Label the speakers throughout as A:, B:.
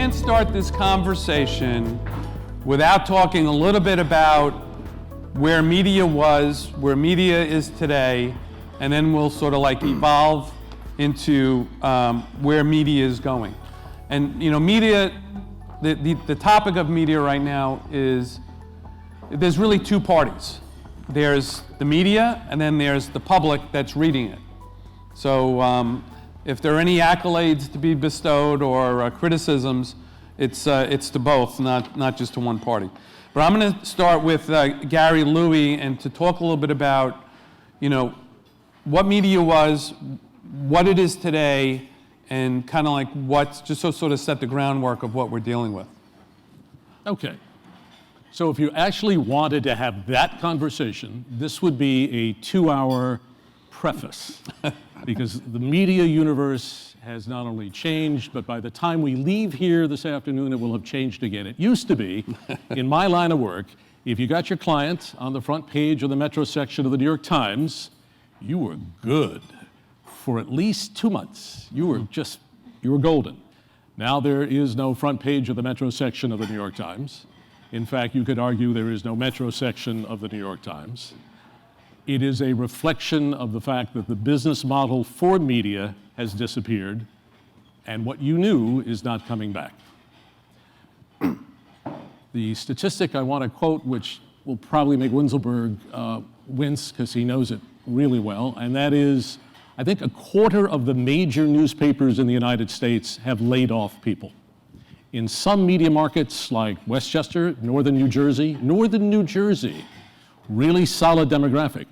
A: can't start this conversation without talking a little bit about where media was, where media is today, and then we'll sort of like evolve into where media is going. And media, the topic of media right now is, there's really two parties. There's the media, and then there's the public that's reading it. So if there are any accolades to be bestowed or criticisms, it's to both, not just to one party. But I'm going to start with Gary Lewi, and to talk a little bit about, what media was, what it is today, and kind of like just to sort of set the groundwork of what we're dealing with.
B: Okay. So if you actually wanted to have that conversation, this would be a 2-hour preface, because the media universe has not only changed, but by the time we leave here this afternoon, it will have changed again. It used to be, in my line of work, if you got your client on the front page of the Metro section of the New York Times, you were good for at least 2 months. You were golden. Now there is no front page of the Metro section of the New York Times. In fact, you could argue there is no Metro section of the New York Times. It is a reflection of the fact that the business model for media has disappeared, and what you knew is not coming back. The statistic I want to quote, which will probably make Winzelberg wince because he knows it really well, and that is, I think 1/4 of the major newspapers in the United States have laid off people. In some media markets like Westchester, northern New Jersey, really solid demographic,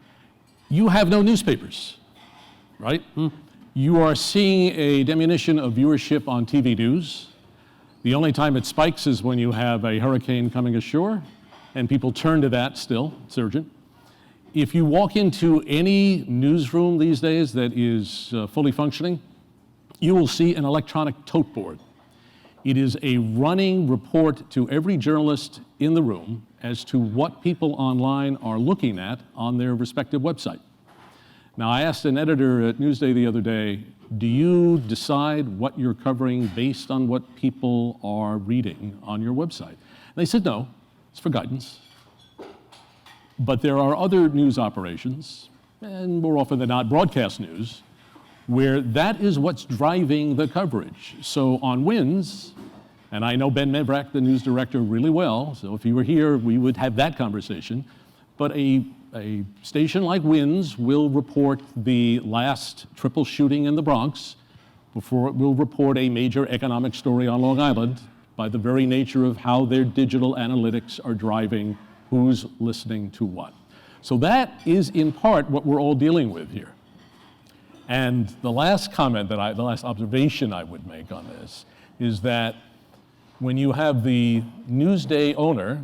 B: you have no newspapers, right? You are seeing a diminution of viewership on TV news. The only time it spikes is when you have a hurricane coming ashore, and people turn to that still, it's urgent. If you walk into any newsroom these days that is fully functioning, you will see an electronic tote board. It is a running report to every journalist in the room as to what people online are looking at on their respective website. Now, I asked an editor at Newsday the other day, do you decide what you're covering based on what people are reading on your website? And they said, no, it's for guidance. But there are other news operations, and more often than not, broadcast news, where that is what's driving the coverage. So on WINS, and I know Ben Mevrak, the news director, really well, so if he were here, we would have that conversation, but a station like WINS will report the last triple shooting in the Bronx before it will report a major economic story on Long Island, by the very nature of how their digital analytics are driving who's listening to what. So that is in part what we're all dealing with here. And the last observation I would make on this is that when you have the Newsday owner,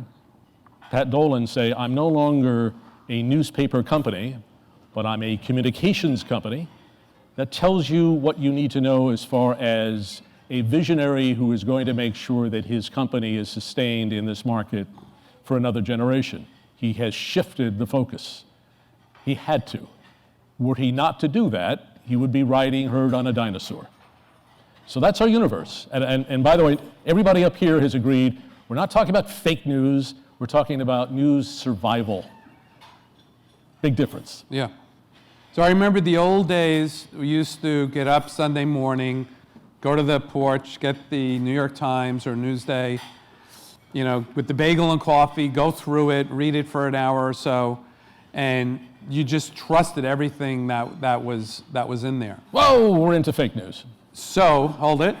B: Pat Dolan, say, I'm no longer a newspaper company, but I'm a communications company, that tells you what you need to know as far as a visionary who is going to make sure that his company is sustained in this market for another generation. He has shifted the focus. He had to. Were he not to do that, he would be riding herd on a dinosaur. So that's our universe. And by the way, everybody up here has agreed, we're not talking about fake news, we're talking about news survival. Big difference.
A: Yeah. So I remember the old days, we used to get up Sunday morning, go to the porch, get the New York Times or Newsday, with the bagel and coffee, go through it, read it for an hour or so, and you just trusted everything that was in there.
B: Whoa, we're into fake news.
A: So, hold it.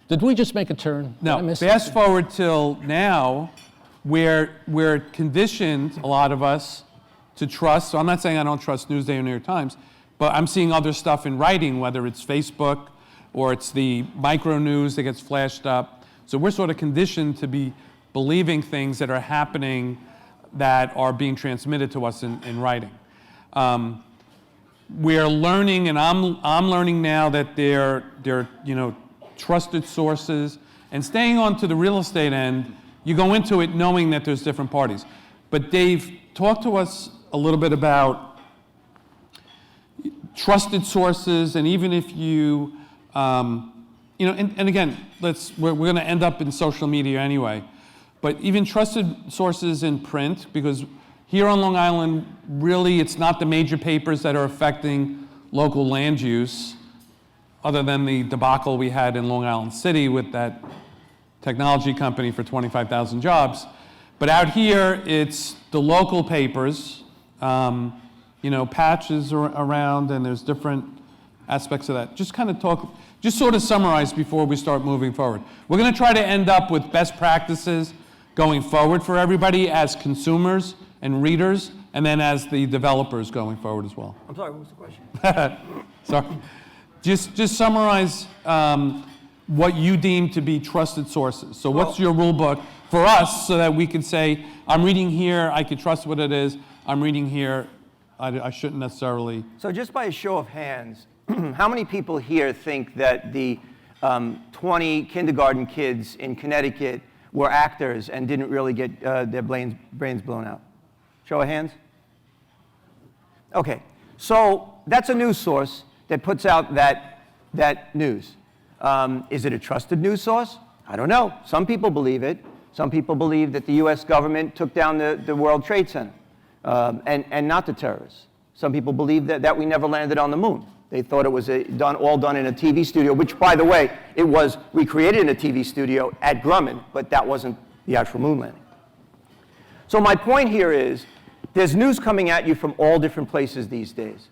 B: Did we just make a turn?
A: No, fast forward till now, where we're conditioned, a lot of us, to trust. So I'm not saying I don't trust Newsday or New York Times, but I'm seeing other stuff in writing, whether it's Facebook or it's the micro news that gets flashed up. So we're sort of conditioned to be believing things that are happening that are being transmitted to us in writing. We're learning, and I'm learning now that they're trusted sources. And staying on to the real estate end, you go into it knowing that there's different parties. But Dave, talk to us a little bit about trusted sources, and even if you you know, and again, we're going to end up in social media anyway, but even trusted sources in print, because here on Long Island, really, it's not the major papers that are affecting local land use, other than the debacle we had in Long Island City with that technology company for 25,000 jobs. But out here, it's the local papers, you know, patches around, and there's different aspects of that. Just kind of talk, just sort of summarize before we start moving forward. We're going to try to end up with best practices going forward for everybody as consumers and readers, and then as the developers going forward as well.
C: I'm sorry, what was the question?
A: Sorry. Just summarize what you deem to be trusted sources. So what's your rule book for us so that we can say, I'm reading here, I can trust what it is, I'm reading here, I shouldn't necessarily.
C: So just by a show of hands, how many people here think that the 20 kindergarten kids in Connecticut were actors and didn't really get their brains blown out? Show of hands? Okay, so that's a news source that puts out that news. Is it a trusted news source? I don't know. Some people believe it. Some people believe that the US government took down the World Trade Center and not the terrorists. Some people believe that we never landed on the moon. They thought it was all done in a TV studio, which, by the way, it was recreated in a TV studio at Grumman, but that wasn't the actual moon landing. So my point here is, there's news coming at you from all different places these days.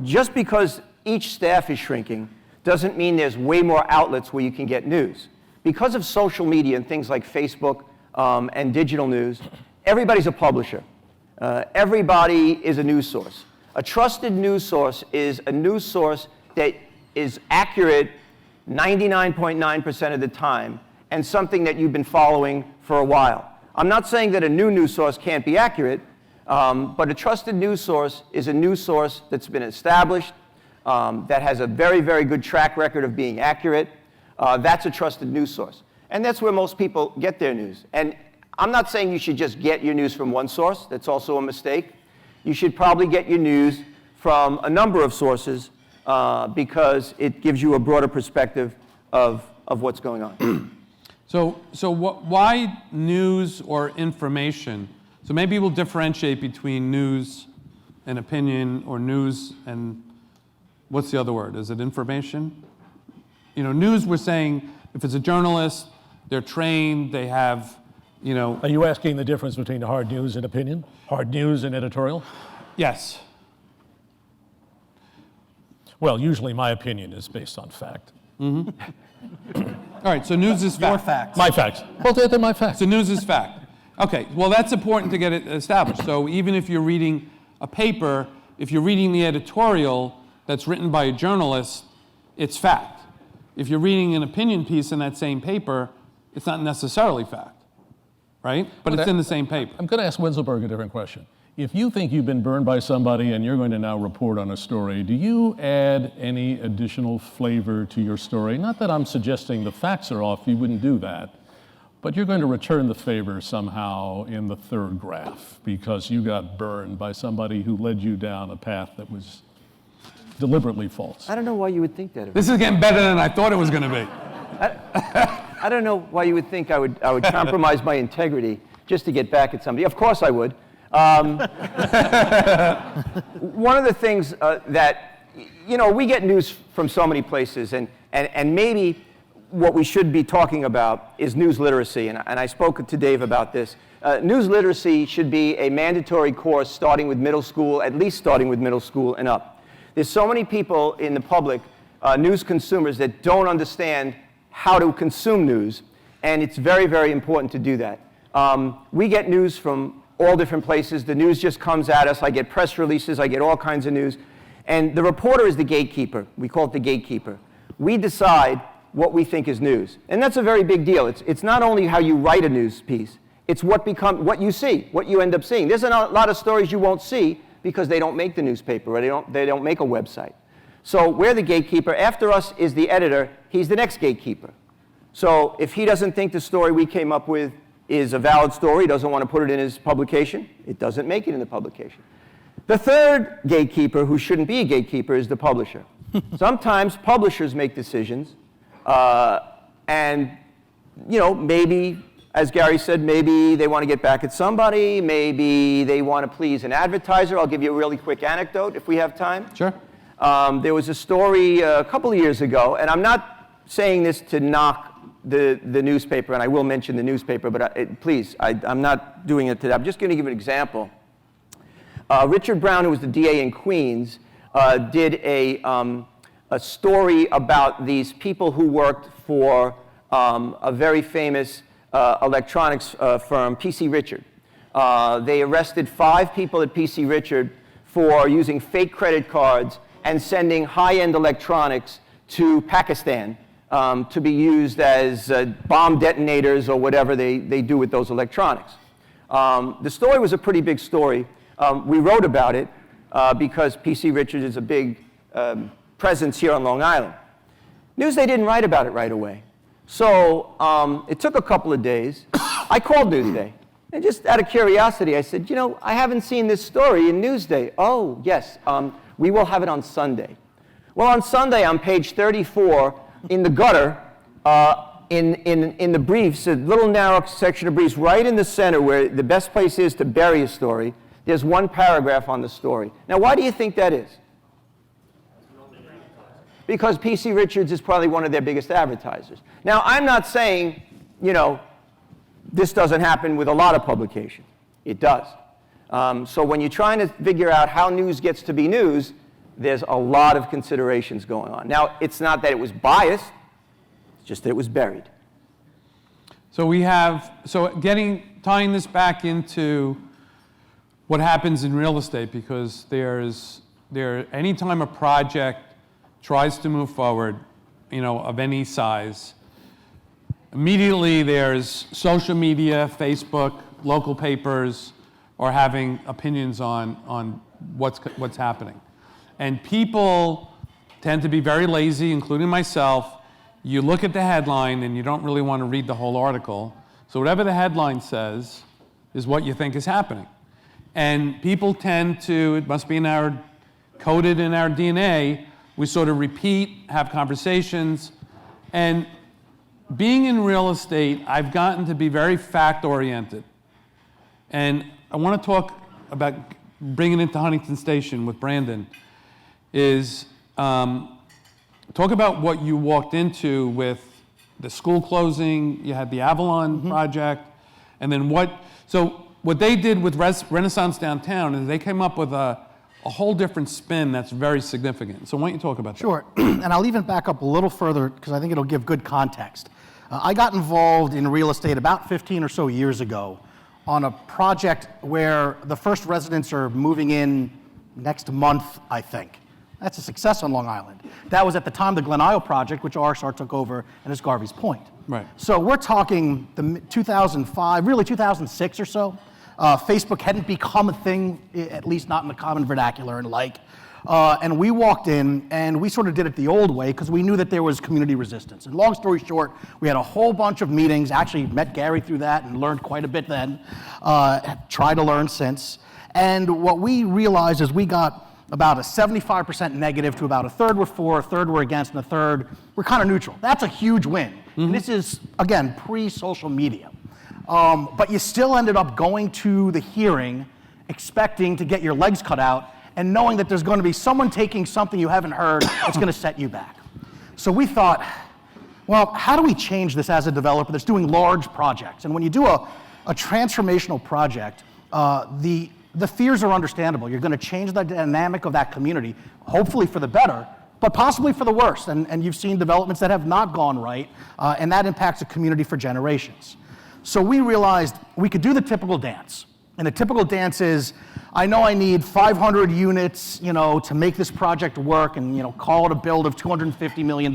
C: Just because each staff is shrinking doesn't mean there's way more outlets where you can get news. Because of social media and things like Facebook and digital news, everybody's a publisher. Everybody is a news source. A trusted news source is a news source that is accurate 99.9% of the time, and something that you've been following for a while. I'm not saying that a new news source can't be accurate, but a trusted news source is a news source that's been established, that has a very, very good track record of being accurate. That's a trusted news source. And that's where most people get their news. And I'm not saying you should just get your news from one source. That's also a mistake. You should probably get your news from a number of sources because it gives you a broader perspective of what's going on.
A: Why news or information? So maybe we'll differentiate between news and opinion, or news and, what's the other word? Is it information? You know, news, we're saying, if it's a journalist, they're trained, they have, you know.
B: Are you asking the difference between hard news and opinion? Hard news and editorial?
A: Yes.
B: Well, usually my opinion is based on fact.
A: Mm-hmm. All right, so news is fact.
C: Your facts.
B: My facts. Well, they're my facts.
A: So news is fact. Okay, well, that's important to get it established. So even if you're reading a paper, if you're reading the editorial that's written by a journalist, it's fact. If you're reading an opinion piece in that same paper, it's not necessarily fact, right? But it's in the same paper.
B: I'm going to ask Winzelberg a different question. If you think you've been burned by somebody and you're going to now report on a story, do you add any additional flavor to your story? Not that I'm suggesting the facts are off, you wouldn't do that, but you're going to return the favor somehow in the third graph because you got burned by somebody who led you down a path that was deliberately false.
C: I don't know why you would think that.
A: This is getting better than I thought it was going to be.
C: I don't know why you would think I would compromise my integrity just to get back at somebody. Of course I would. One of the things that, you know, we get news from so many places, and maybe what we should be talking about is news literacy, and I spoke to Dave about this. News literacy should be a mandatory course starting with middle school, at least starting with middle school and up. There's so many people in the public, news consumers, that don't understand how to consume news, and it's very, very important to do that. We get news from all different places. The news just comes at us. I get press releases. I get all kinds of news. And the reporter is the gatekeeper. We call it the gatekeeper. We decide what we think is news. And that's a very big deal. It's not only how you write a news piece. It's what you see, what you end up seeing. There's a lot of stories you won't see because they don't make the newspaper, or they don't make a website. So we're the gatekeeper. After us is the editor. He's the next gatekeeper. So if he doesn't think the story we came up with is a valid story, doesn't want to put it in his publication, it doesn't make it in the publication. The third gatekeeper, who shouldn't be a gatekeeper, is the publisher. Sometimes publishers make decisions And, you know, maybe, as Gary said, maybe they want to get back at somebody, maybe they want to please an advertiser. I'll give you a really quick anecdote if we have time.
A: Sure.
C: There was a story a couple of years ago, and I'm not saying this to knock the newspaper, and I will mention the newspaper, but please, I'm not doing it today. I'm just going to give an example. Richard Brown, who was the DA in Queens, did a story about these people who worked for a very famous electronics firm, PC Richard. They arrested 5 people at PC Richard for using fake credit cards and sending high-end electronics to Pakistan to be used as bomb detonators or whatever they do with those electronics. The story was a pretty big story. We wrote about it because PC Richard is a big presence here on Long Island. Newsday didn't write about it right away. So it took a couple of days. I called Newsday. And just out of curiosity, I said, you know, I haven't seen this story in Newsday. Oh, yes, we will have it on Sunday. Well, on Sunday, on page 34, in the gutter, in the briefs, a little narrow section of briefs, right in the center where the best place is to bury a story, there's one paragraph on the story. Now, why do you think that is? Because PC Richards is probably one of their biggest advertisers. Now, I'm not saying, you know, this doesn't happen with a lot of publications. It does. So when you're trying to figure out how news gets to be news, there's a lot of considerations going on. Now, it's not that it was biased, it's just that it was buried.
A: So tying this back into what happens in real estate, because anytime a project tries to move forward, you know, of any size, immediately there's social media, Facebook, local papers are having opinions on what's happening. And people tend to be very lazy, including myself. You look at the headline and you don't really want to read the whole article. So whatever the headline says is what you think is happening. And people tend to, it must be coded in our DNA, we sort of repeat, have conversations. And being in real estate, I've gotten to be very fact-oriented. And I want to talk about bringing it to Huntington Station with Brandon, is talk about what you walked into with the school closing, you had the Avalon project, and then what they did with Renaissance Downtown is they came up with a whole different spin that's very significant. So why don't you talk about that?
D: Sure, and I'll even back up a little further because I think it'll give good context. I got involved in real estate about 15 or so years ago on a project where the first residents are moving in next month, I think. That's a success on Long Island. That was at the time the Glen Isle project, which RSR took over, and is Garvey's Point. Right. So we're talking the 2005, really 2006 or so. Facebook hadn't become a thing, at least not in the common vernacular and and we walked in and we sort of did it the old way because we knew that there was community resistance. And long story short, we had a whole bunch of meetings, actually met Gary through that and learned quite a bit then, tried to learn since. And what we realized is we got about a 75% negative to about a third were for, a third were against, and a third were kind of neutral. That's a huge win. And this is, again, pre-social media. But you still ended up going to the hearing expecting to get your legs cut out and knowing that there's going to be someone taking something you haven't heard that's going to set you back. So we thought, well, how do we change this as a developer that's doing large projects? And when you do a transformational project, the fears are understandable. You're going to change the dynamic of that community, hopefully for the better, but possibly for the worse. And you've seen developments that have not gone right, and that impacts a community for generations. So we realized we could do the typical dance. And the typical dance is, I know I need 500 units, to make this project work and, call it a build of $250 million.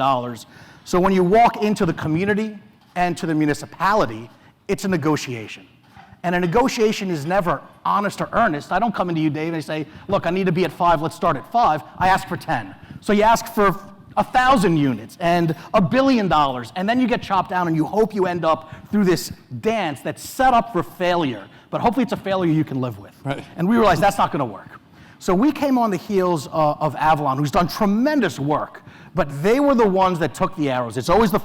D: So when you walk into the community and to the municipality, it's a negotiation. And a negotiation is never honest or earnest. I don't come into you, Dave, and I say, look, I need to be at 5, let's start at 5. I ask for 10. So you ask for 1,000 units and $1 billion, and then you get chopped down and you hope you end up through this dance that's set up for failure, but hopefully it's a failure you can live with. Right. And we realized that's not going to work. So we came on the heels of Avalon, who's done tremendous work But they were the ones that took the arrows. It's always the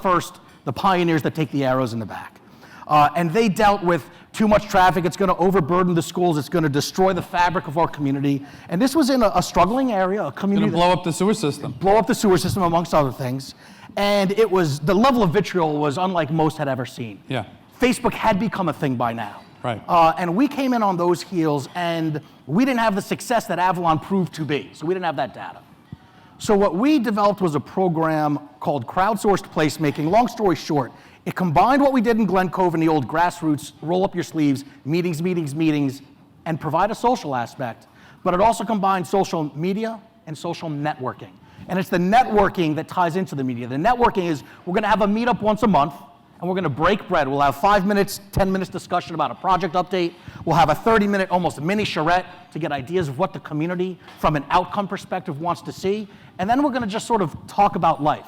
D: pioneers that take the arrows in the back. And they dealt with too much traffic. It's going to overburden the schools. It's going to destroy the fabric of our community. And this was in a struggling area, a community.
A: Going to blow up the sewer system.
D: Blow up the sewer system, amongst other things. And it was, the level of vitriol was unlike most had ever seen.
A: Yeah.
D: Facebook had become a thing by now.
A: Right.
D: And we came in on those heels, and we didn't have the success that Avalon proved to be. So we didn't have that data. So what we developed was a program called crowdsourced placemaking. Long story short, it combined what we did in Glen Cove in the old grassroots, roll up your sleeves, meetings, and provide a social aspect. But it also combined social media and social networking. And it's the networking that ties into the media. The networking is, we're going to have a meetup once a month, and we're going to break bread. We'll have 5 minutes, 10 minutes discussion about a project update. We'll have a 30-minute, almost mini charrette to get ideas of what the community, from an outcome perspective, wants to see. And then we're going to just sort of talk about life.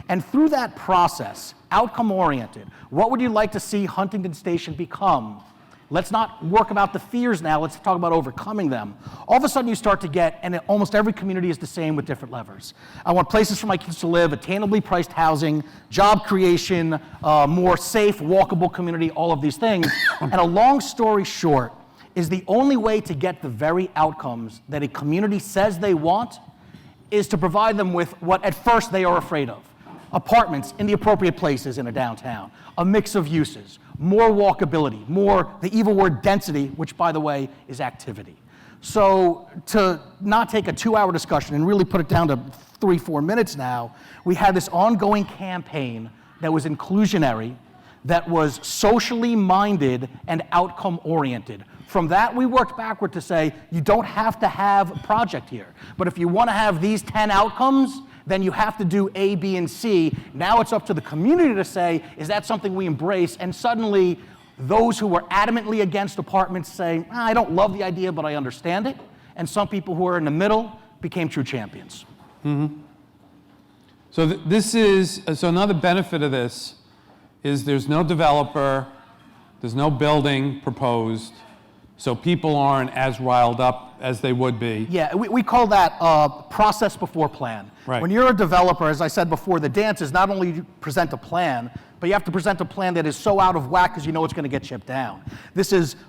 D: And through that process, outcome-oriented, what would you like to see Huntington Station become? Let's not work about the fears now, let's talk about overcoming them. All of a sudden you start to get, and almost every community is the same with different levers. I want places for my kids to live, attainably priced housing, job creation, more safe, walkable community, all of these things. And a long story short, is the only way to get the very outcomes that a community says they want is to provide them with what at first they are afraid of. Apartments in the appropriate places in a downtown, a mix of uses, more walkability, more, the evil word density, which by the way is activity. So to not take a 2-hour discussion and really put it down to 3-4 minutes now, we had this ongoing campaign that was inclusionary, that was socially minded and outcome oriented. From that, we worked backward to say, you don't have to have a project here, but if you want to have these 10 outcomes, then you have to do A, B, and C. Now it's up to the community to say, is that something we embrace? And suddenly, those who were adamantly against apartments say, I don't love the idea, but I understand it. And some people who are in the middle became true champions.
A: Mm-hmm. So another benefit of this is there's no developer, there's no building proposed, so people aren't as riled up as they would be.
D: Yeah, we call that process before plan.
A: Right.
D: When you're a developer, as I said before, the dance is not only you present a plan, but you have to present a plan that is so out of whack because you know it's going to get chipped down.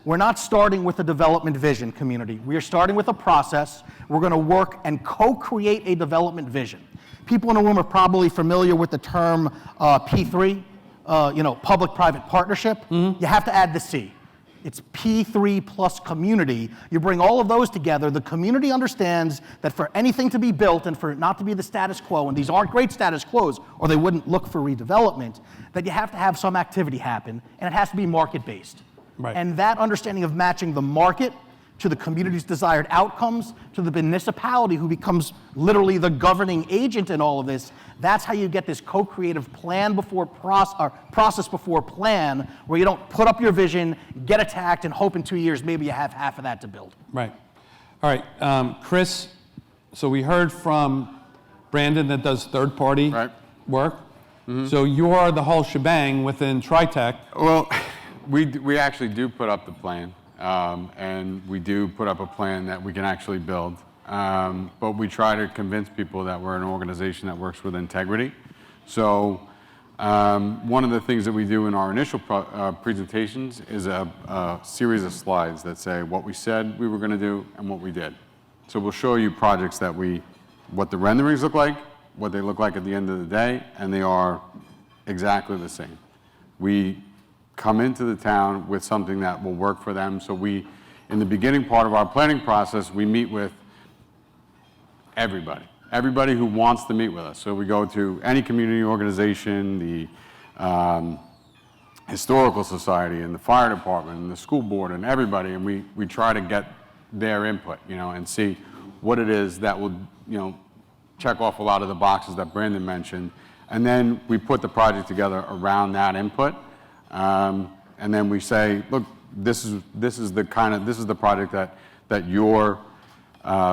D: We're not starting with a development vision, community. We are starting with a process. We're going to work and co-create a development vision. People in the room are probably familiar with the term P3, public-private partnership. Mm-hmm. You have to add the C. It's P3 plus community. You bring all of those together. The community understands that for anything to be built and for it not to be the status quo, and these aren't great status quos, or they wouldn't look for redevelopment, that you have to have some activity happen, and it has to be market-based.
A: Right.
D: And that understanding of matching the market to the community's desired outcomes, to the municipality who becomes literally the governing agent in all of this, that's how you get this co-creative plan before process before plan, where you don't put up your vision, get attacked, and hope in 2 years maybe you have half of that to build.
A: Right. All right, Chris, so we heard from Brandon that does third-party work. Mm-hmm. So you're the whole shebang within TRITEC.
E: Well, we actually do put up the plan. And we do put up a plan that we can actually build. But we try to convince people that we're an organization that works with integrity. So one of the things that we do in our initial presentations is a series of slides that say what we said we were going to do and what we did. So we'll show you projects that what the renderings look like, what they look like at the end of the day, and they are exactly the same. We come into the town with something that will work for them. So in the beginning part of our planning process, we meet with everybody who wants to meet with us. So we go to any community organization, the historical society and the fire department and the school board and everybody, and we try to get their input, and see what it is that will, check off a lot of the boxes that Brandon mentioned. And then we put the project together around that input. And then we say, look, this is the project that your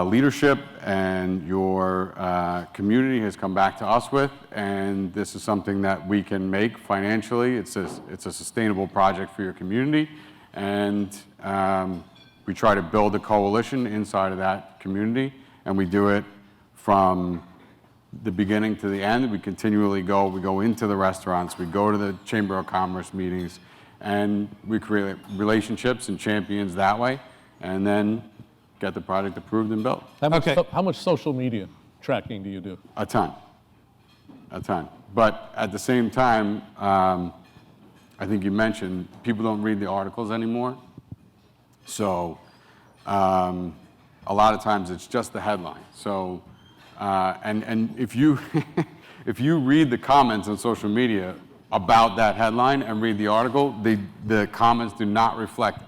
E: leadership and your community has come back to us with, and this is something that we can make financially. It's a sustainable project for your community, and we try to build a coalition inside of that community, and we do it from the beginning to the end. We continually go. We go into the restaurants. We go to the Chamber of Commerce meetings, and we create relationships and champions that way, and then get the project approved and built.
B: How much social media tracking do you do?
E: A ton. But at the same time, I think you mentioned people don't read the articles anymore. So a lot of times it's just the headline. So and if you if you read the comments on social media about that headline and read the article, the comments do not reflect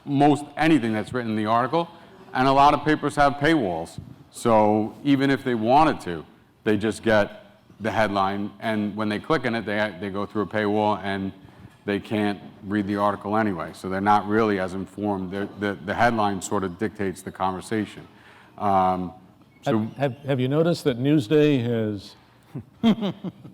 E: most anything that's written in the article. And a lot of papers have paywalls. So even if they wanted to, they just get the headline, and when they click on it, they go through a paywall, and they can't read the article anyway. So they're not really as informed. The headline sort of dictates the conversation.
B: Have you noticed that Newsday has,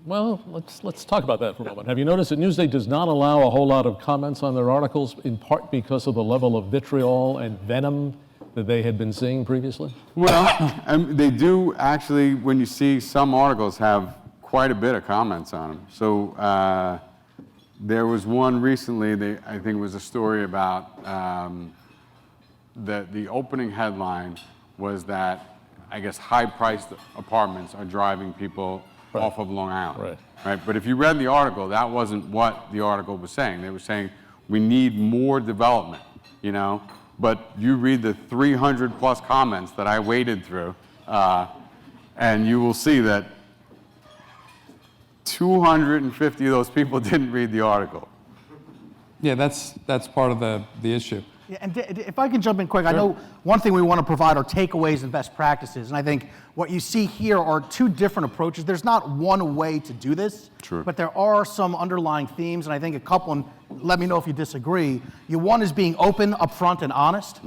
B: well, let's talk about that for a moment. Have you noticed that Newsday does not allow a whole lot of comments on their articles, in part because of the level of vitriol and venom that they had been seeing previously?
E: Well, they do actually, when you see some articles have quite a bit of comments on them. So there was one recently, I think it was a story about the opening headline was that, I guess, high-priced apartments are driving people off of Long Island. Right. But if you read the article, that wasn't what the article was saying. They were saying, we need more development, you know? But you read the 300 plus comments that I waded through, and you will see that 250 of those people didn't read the article.
A: Yeah, that's part of the issue.
D: Yeah, and if I can jump in quick, I know one thing we want to provide are takeaways and best practices, and I think what you see here are two different approaches. There's not one way to do this, but there are some underlying themes, and I think a couple, and let me know if you disagree. One is being open, upfront, and honest,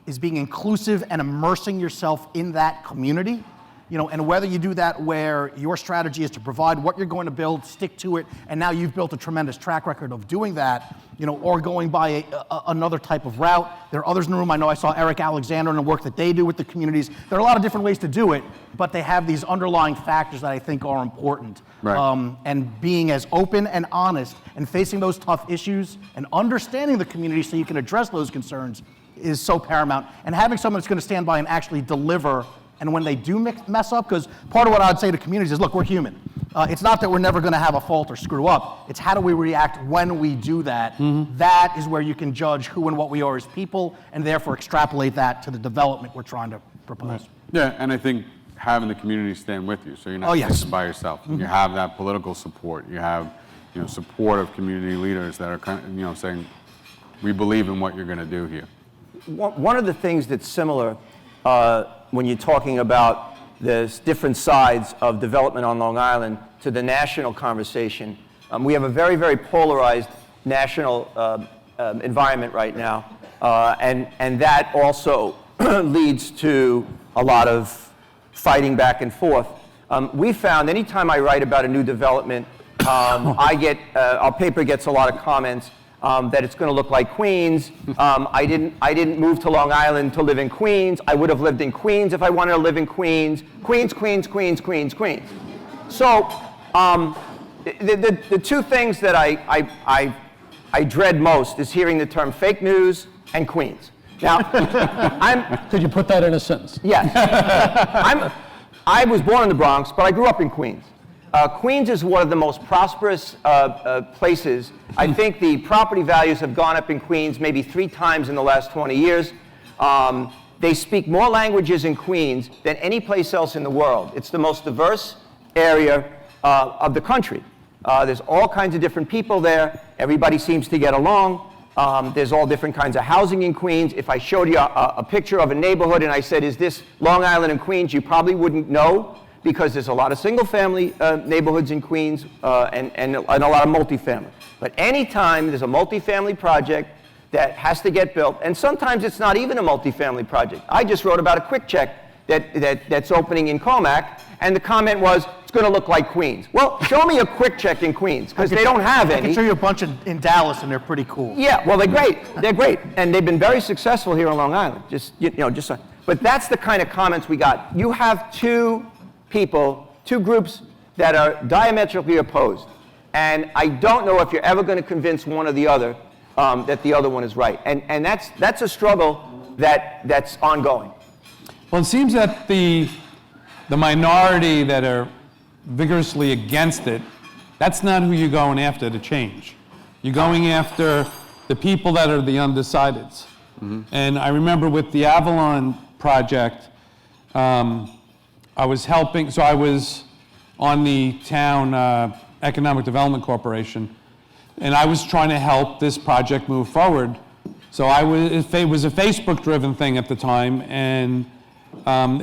D: is being inclusive and immersing yourself in that community. You know, and whether you do that where your strategy is to provide what you're going to build, stick to it, and now you've built a tremendous track record of doing that, you know, or going by another type of route. There are others in the room. I know I saw Eric Alexander and the work that they do with the communities. There are a lot of different ways to do it, but they have these underlying factors that I think are important.
E: Right.
D: And being as open and honest and facing those tough issues and understanding the community so you can address those concerns is so paramount. And having someone that's going to stand by and actually deliver. And when they do mess up, because part of what I would say to communities is, look, we're human. It's not that we're never going to have a fault or screw up. It's how do we react when we do that. That is where you can judge who and what we are as people, and therefore extrapolate that to the development we're trying to propose.
E: Right. Yeah, and I think having the community stand with you, so you're not just by yourself. You have that political support. You have, you know, support of community leaders that are kind of, you know, saying, we believe in what you're going to do here.
C: One of the things that's similar when you're talking about the different sides of development on Long Island to the national conversation, we have a very, very polarized national environment right now, and that also leads to a lot of fighting back and forth. We found anytime I write about a new development, our paper gets a lot of comments that it's going to look like Queens. I didn't move to Long Island to live in Queens. I would have lived in Queens if I wanted to live in Queens. Queens, Queens, Queens, Queens, Queens. So the two things that I dread most is hearing the term fake news and Queens. Now,
B: Could you put that in a sentence?
C: Yes. I was born in the Bronx, but I grew up in Queens. Queens is one of the most prosperous places. I think the property values have gone up in Queens maybe 3 times in the last 20 years. They speak more languages in Queens than any place else in the world. It's the most diverse area of the country. There's all kinds of different people there. Everybody seems to get along. There's all different kinds of housing in Queens. If I showed you a picture of a neighborhood and I said, is this Long Island and Queens, you probably wouldn't know, because there's a lot of single-family neighborhoods in Queens and a lot of multifamily. But anytime there's a multifamily project that has to get built, and sometimes it's not even a multifamily project. I just wrote about a quick check that's opening in Comac, and the comment was, it's going to look like Queens. Well, show me a quick check in Queens, because they don't have any.
D: I can show you a bunch in Dallas, and they're pretty cool.
C: Yeah, well, they're great. They're great, and they've been very successful here on Long Island. But that's the kind of comments we got. You have two people, two groups that are diametrically opposed. And I don't know if you're ever going to convince one or the other that the other one is right. And that's a struggle that's ongoing.
A: Well, it seems that the minority that are vigorously against it, that's not who you're going after to change. You're going after the people that are the undecideds. And I remember with the Avalon project, I was helping, so I was on the town Economic Development Corporation, and I was trying to help this project move forward. So it was a Facebook-driven thing at the time, and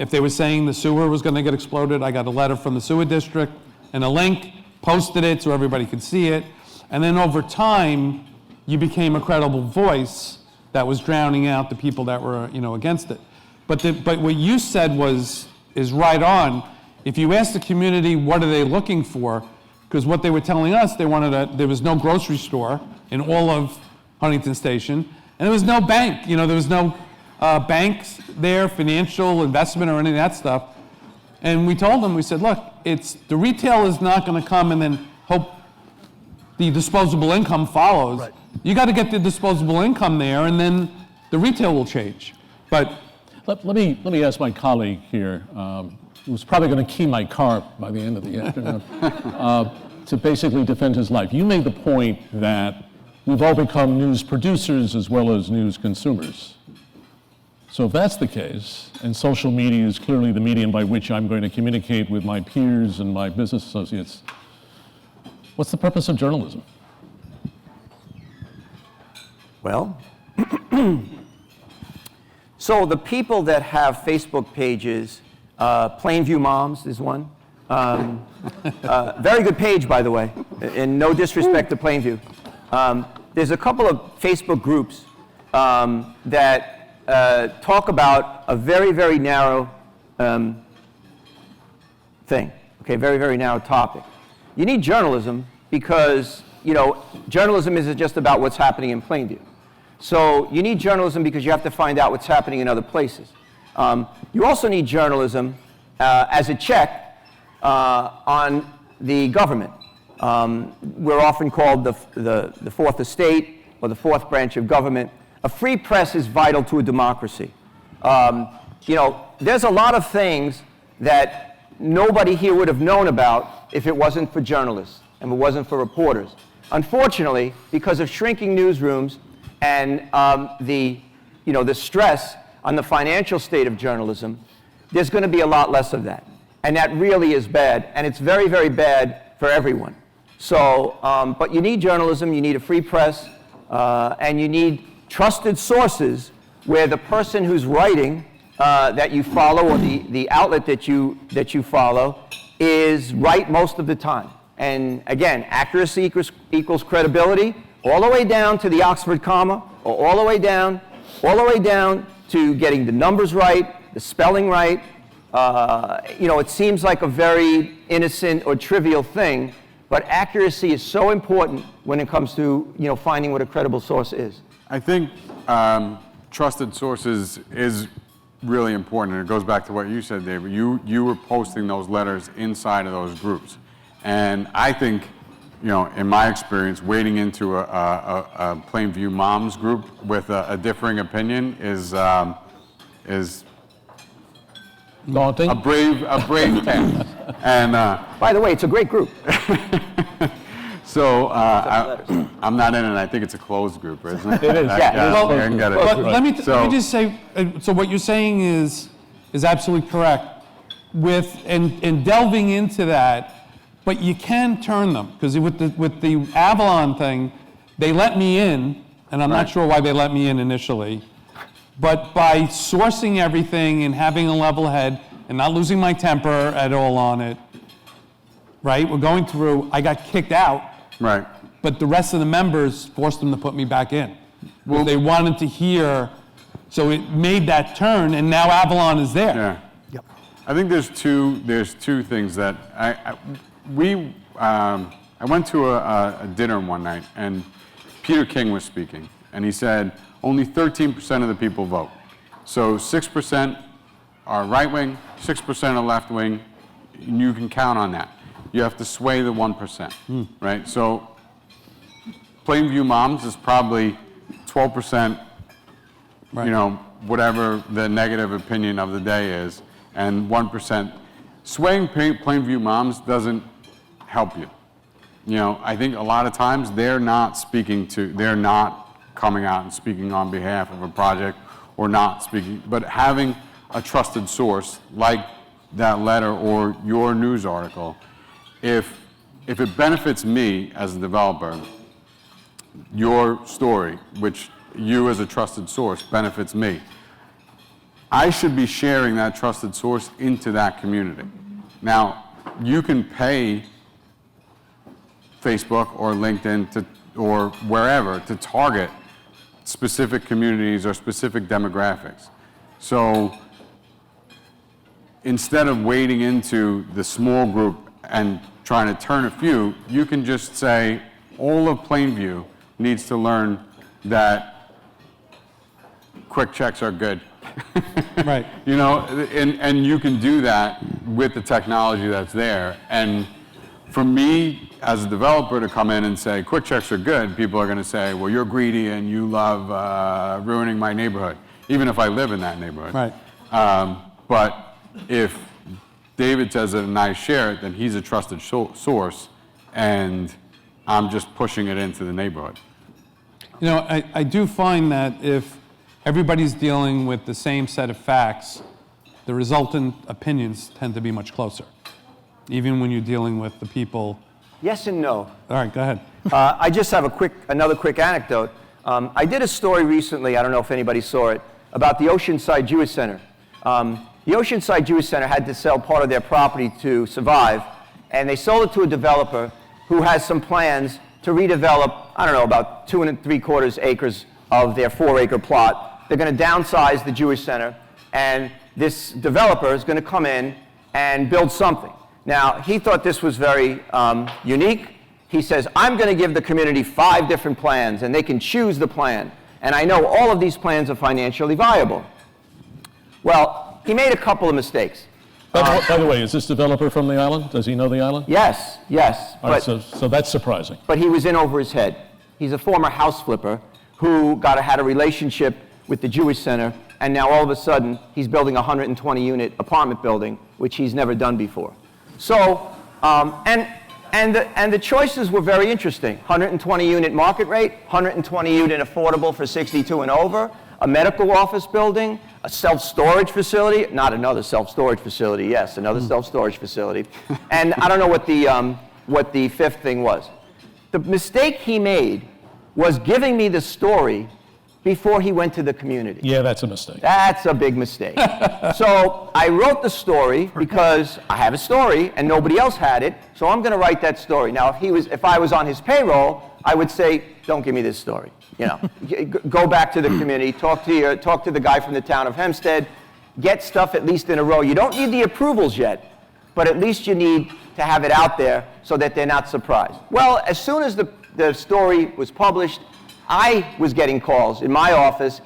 A: if they were saying the sewer was going to get exploded, I got a letter from the sewer district and a link, posted it so everybody could see it, and then over time, you became a credible voice that was drowning out the people that were, against it. But what you said is right on. If you ask the community what are they looking for, because what they were telling us, there was no grocery store in all of Huntington Station, and there was no bank. There was no banks there, financial investment or any of that stuff. And we told them, we said, look, the retail is not going to come and then hope the disposable income follows. Right. You got to get the disposable income there, and then the retail will change. But
B: let me ask my colleague here, who's probably going to key my car by the end of the afternoon, to basically defend his life. You made the point that we've all become news producers as well as news consumers. So if that's the case, and social media is clearly the medium by which I'm going to communicate with my peers and my business associates, what's the purpose of journalism?
C: Well, so the people that have Facebook pages, Plainview Moms is one. Very good page, by the way, and no disrespect to Plainview. There's a couple of Facebook groups that talk about a very, very narrow thing, okay, very, very narrow topic. You need journalism because, journalism isn't just about what's happening in Plainview. So you need journalism because you have to find out what's happening in other places. You also need journalism as a check on the government. We're often called the fourth estate or the fourth branch of government. A free press is vital to a democracy. There's a lot of things that nobody here would have known about if it wasn't for journalists and if it wasn't for reporters. Unfortunately, because of shrinking newsrooms and the stress on the financial state of journalism, there's going to be a lot less of that. And that really is bad, and it's very, very bad for everyone. So, but you need journalism, you need a free press, and you need trusted sources where the person who's writing that you follow or the outlet that you follow is right most of the time. And again, accuracy equals credibility, all the way down to the Oxford comma, or all the way down to getting the numbers right, the spelling right. It seems like a very innocent or trivial thing, but accuracy is so important when it comes to finding what a credible source is.
E: I think trusted sources is really important, and it goes back to what you said, David. You were posting those letters inside of those groups, and I think, in my experience, wading into a Plainview Moms group with a differing opinion is
B: daunting.
E: a brave task. And
C: by the way, it's a great group.
E: So I'm not in it. I think it's a closed group, isn't it?
B: It is.
C: Yeah.
A: Well,
E: I can get it.
A: But let me just say, so what you're saying is absolutely correct. And delving into that, but you can turn them, because with the Avalon thing, they let me in, and I'm not sure why they let me in initially, but by sourcing everything and having a level head and not losing my temper at all on it, right? We're going through, I got kicked out.
E: Right.
A: But the rest of the members forced them to put me back in. Well, they wanted to hear, so it made that turn, and now Avalon is there.
E: Yeah.
D: Yep.
E: I think there's two things that I went to a dinner one night, and Peter King was speaking, and he said only 13% of the people vote. So 6% are right wing, 6% are left wing, you can count on that. You have to sway the 1%, right? So Plainview moms is probably 12%,
A: Right.
E: you know, whatever the negative opinion of the day is, and 1%. Swaying Plainview moms doesn't help you. You know, I think a lot of times they're not coming out and speaking on behalf of a project or not speaking, but having a trusted source like that letter or your news article, if it benefits me as a developer, your story, which you as a trusted source benefits me, I should be sharing that trusted source into that community. Now, you can pay Facebook or LinkedIn or wherever to target specific communities or specific demographics. So instead of wading into the small group and trying to turn a few, you can just say all of Plainview needs to learn that quick checks are good.
A: Right.
E: You know, and you can do that with the technology that's there. And for me, as a developer, to come in and say, quick checks are good, people are going to say, well, you're greedy and you love ruining my neighborhood, even if I live in that neighborhood.
A: Right.
E: But if David says it and I share it, then he's a trusted source, and I'm just pushing it into the neighborhood.
A: You know, I do find that if everybody's dealing with the same set of facts, the resultant opinions tend to be much closer, even when you're dealing with the people.
C: Yes and no.
A: All right, go ahead.
C: I just have another quick anecdote. I did a story recently, I don't know if anybody saw it, about the Oceanside Jewish Center. The Oceanside Jewish Center had to sell part of their property to survive, and they sold it to a developer who has some plans to redevelop, I don't know, about 2 3/4 acres of their 4-acre plot. They're going to downsize the Jewish Center, and this developer is going to come in and build something. Now, he thought this was very unique. He says, I'm going to give the community 5 different plans, and they can choose the plan. And I know all of these plans are financially viable. Well, he made a couple of mistakes.
B: By the way, is this developer from the island? Does he know the island?
C: Yes, yes.
B: All right, so that's surprising.
C: But he was in over his head. He's a former house flipper who had a relationship with the Jewish Center, and now all of a sudden he's building a 120-unit apartment building, which he's never done before. So, and the choices were very interesting. 120-unit market rate, 120-unit affordable for 62 and over, a medical office building, a self-storage facility, not another self-storage facility, yes, another self-storage facility, and I don't know what the fifth thing was. The mistake he made was giving me the story before he went to the community.
B: Yeah, that's a mistake.
C: That's a big mistake. So I wrote the story because I have a story and nobody else had it, so I'm going to write that story. Now, if I was on his payroll, I would say, don't give me this story. You know, go back to the community, talk to the guy from the town of Hempstead, get stuff at least in a row. You don't need the approvals yet, but at least you need to have it out there so that they're not surprised. Well, as soon as the story was published, I was getting calls in my office.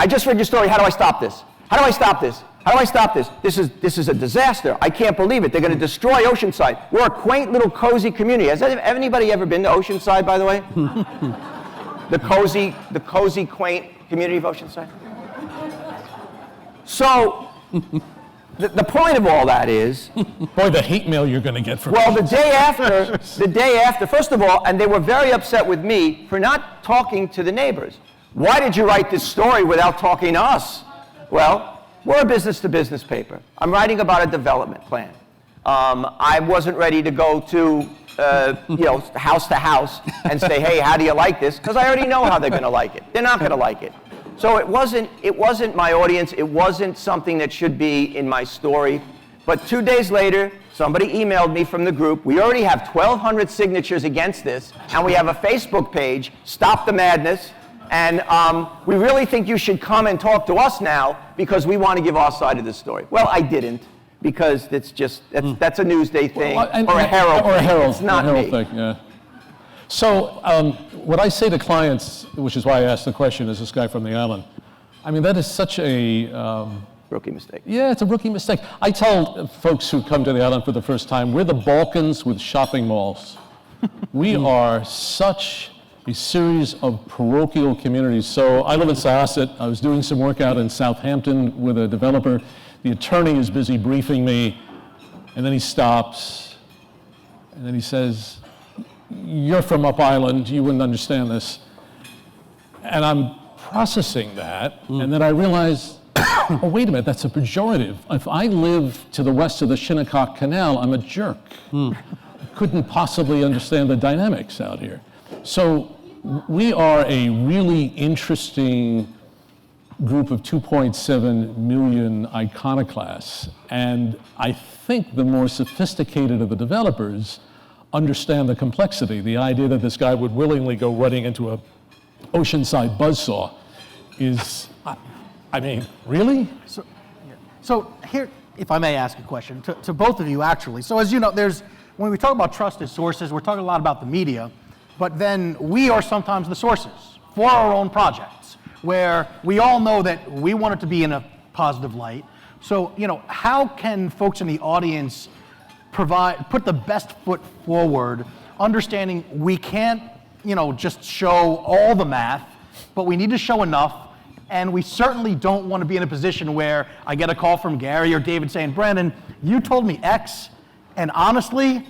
C: I just read your story. How do I stop this? How do I stop this? How do I stop this? This is a disaster. I can't believe it. They're going to destroy Oceanside. We're a quaint little cozy community. Has anybody ever been to Oceanside, by the way? The cozy, quaint community of Oceanside? So, the point of all that is...
B: Boy, the hate mail you're going to get from...
C: Well, the day after, first of all, and they were very upset with me for not talking to the neighbors. Why did you write this story without talking to us? Well, we're a business-to-business paper. I'm writing about a development plan. I wasn't ready to go to, house to house and say, hey, how do you like this? Because I already know how they're going to like it. They're not going to like it. So it wasn't my audience. It wasn't something that should be in my story. But 2 days later, somebody emailed me from the group. We already have 1,200 signatures against this, and we have a Facebook page, Stop the Madness. And we really think you should come and talk to us now because we want to give our side of the story. Well, I didn't, because that's a Newsday thing, or a Herald thing. It's not me.
B: Thing, yeah. So what I say to clients, which is why I asked the question, is this guy from the island, I mean, that is such a
C: Rookie mistake.
B: Yeah, it's a rookie mistake. I tell folks who come to the island for the first time, we're the Balkans with shopping malls. We are such a series of parochial communities. So I live in Syosset. I was doing some work out in Southampton with a developer. The attorney is busy briefing me, and then he stops, and then he says, "You're from Up Island, you wouldn't understand this." And I'm processing that, and then I realize, oh, wait a minute, that's a pejorative. If I live to the west of the Shinnecock Canal, I'm a jerk. I couldn't possibly understand the dynamics out here. So we are a really interesting group of 2.7 million iconoclasts, and I think the more sophisticated of the developers understand the complexity. The idea that this guy would willingly go running into a oceanside buzzsaw is, I mean, really?
D: So here, if I may ask a question to both of you, actually. So as you know, when we talk about trusted sources, we're talking a lot about the media, but then we are sometimes the sources for our own projects, where we all know that we want it to be in a positive light. So, how can folks in the audience put the best foot forward, understanding we can't, just show all the math, but we need to show enough. And we certainly don't want to be in a position where I get a call from Gary or David saying, "Brandon, you told me X, and honestly,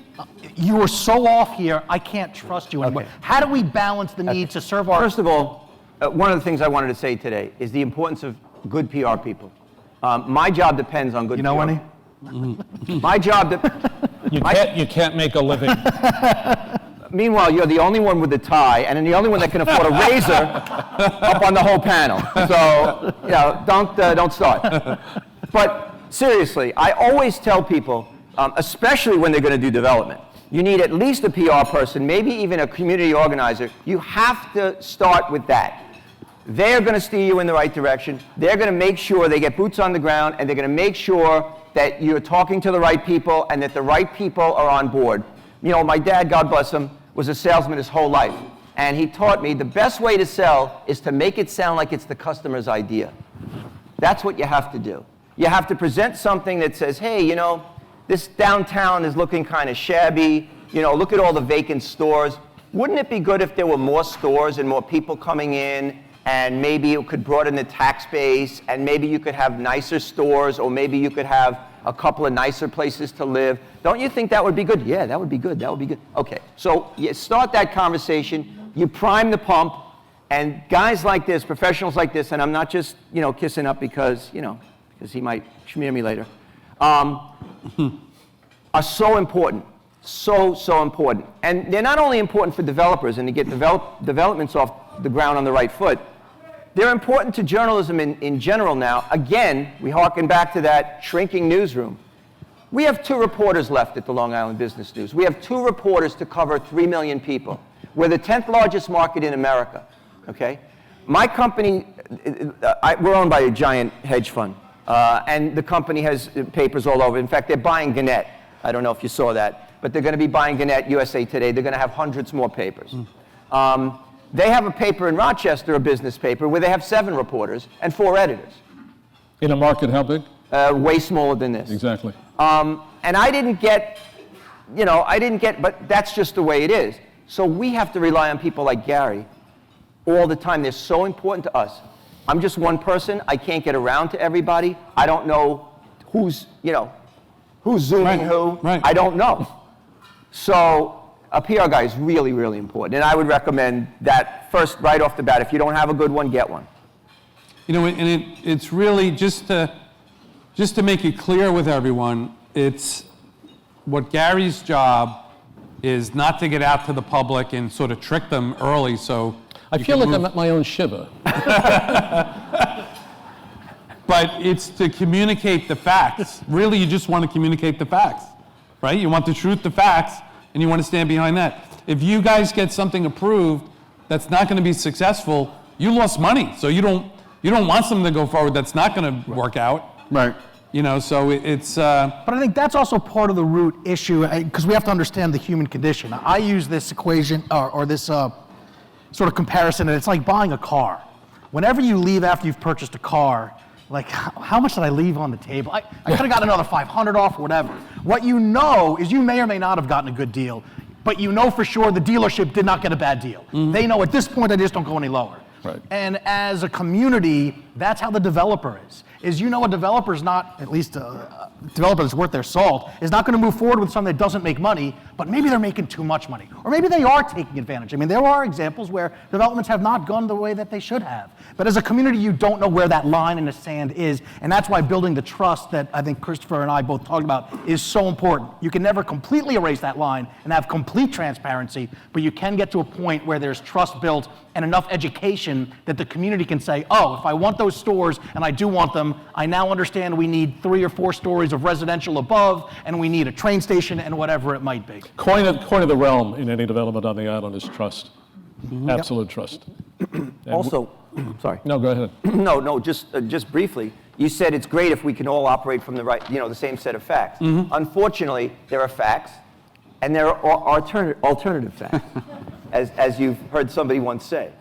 D: you were so off here, I can't trust you anymore."
C: Okay.
D: How do we balance the need to serve our...
C: First of all, one of the things I wanted to say today is the importance of good PR people. My job depends on good PR.
D: You know any?
C: My job...
B: You can't make a living.
C: Meanwhile, you're the only one with the tie, and the only one that can afford a razor up on the whole panel. So, don't start. But seriously, I always tell people, especially when they're going to do development, you need at least a PR person, maybe even a community organizer. You have to start with that. They're going to steer you in the right direction. They're going to make sure they get boots on the ground, and they're going to make sure that you're talking to the right people and that the right people are on board. My dad, God bless him, was a salesman his whole life. And he taught me the best way to sell is to make it sound like it's the customer's idea. That's what you have to do. You have to present something that says, hey, this downtown is looking kind of shabby. Look at all the vacant stores. Wouldn't it be good if there were more stores and more people coming in, and maybe it could broaden the tax base, and maybe you could have nicer stores, or maybe you could have a couple of nicer places to live. Don't you think that would be good? Yeah, that would be good. That would be good. Okay, so you start that conversation, you prime the pump, and guys like this, professionals like this, and I'm not just, kissing up because he might smear me later, are so important. So important. And they're not only important for developers and to get developments off the ground on the right foot, they're important to journalism in general now. Again, we harken back to that shrinking newsroom. We have 2 reporters left at the Long Island Business News. We have 2 reporters to cover 3 million people. We're the 10th largest market in America, okay? My company, we're owned by a giant hedge fund, and the company has papers all over. In fact, they're buying Gannett. I don't know if you saw that, but they're going to be buying Gannett, USA Today. They're going to have hundreds more papers. They have a paper in Rochester, a business paper, where they have 7 reporters and 4 editors.
B: In a market how big?
C: Way smaller than this.
B: Exactly.
C: And I didn't get, but that's just the way it is. So we have to rely on people like Gary all the time. They're so important to us. I'm just one person. I can't get around to everybody. I don't know who's Zooming who.
A: Right.
C: I don't know. So a PR guy is really, really important. And I would recommend that first, right off the bat. If you don't have a good one, get one.
A: And it's really just to make it clear with everyone, it's what Gary's job is not to get out to the public and sort of trick them early so
B: I feel like I'm at my own shiva.
A: But it's to communicate the facts. Really, you just want to communicate the facts, right? You want the truth, the facts, and you want to stand behind that. If you guys get something approved that's not going to be successful, you lost money. So you don't want something to go forward that's not going to work out.
E: Right.
A: So it's...
D: But I think that's also part of the root issue, because we have to understand the human condition. I use this equation, or this sort of comparison, and it's like buying a car. Whenever you leave after you've purchased a car, Like, how much did I leave on the table? I could have gotten another 500 off or whatever. What you know is you may or may not have gotten a good deal, but you know for sure the dealership did not get a bad deal. They know at this point they just don't go any lower.
B: Right.
D: And as a community, that's how the developer is you know a developer's not, at least a developer that's worth their salt, is not going to move forward with something that doesn't make money, but maybe they're making too much money. Or maybe they are taking advantage. I mean, there are examples where developments have not gone the way that they should have. But as a community, you don't know where that line in the sand is, and that's why building the trust that I think Christopher and I both talked about is so important. You can never completely erase that line and have complete transparency, but you can get to a point where there's trust built and enough education that the community can say, oh, if I want those stores, and I do want them, I now understand we need 3 or 4 stories of residential above, and we need a train station, and whatever it might be.
B: Coin of the realm in any development on the island is trust. Absolute trust.
C: Also, sorry.
B: No, go ahead.
C: No, just briefly. You said it's great if we can all operate from the same set of facts. Unfortunately, there are facts, and there are alternative facts, as you've heard somebody once say.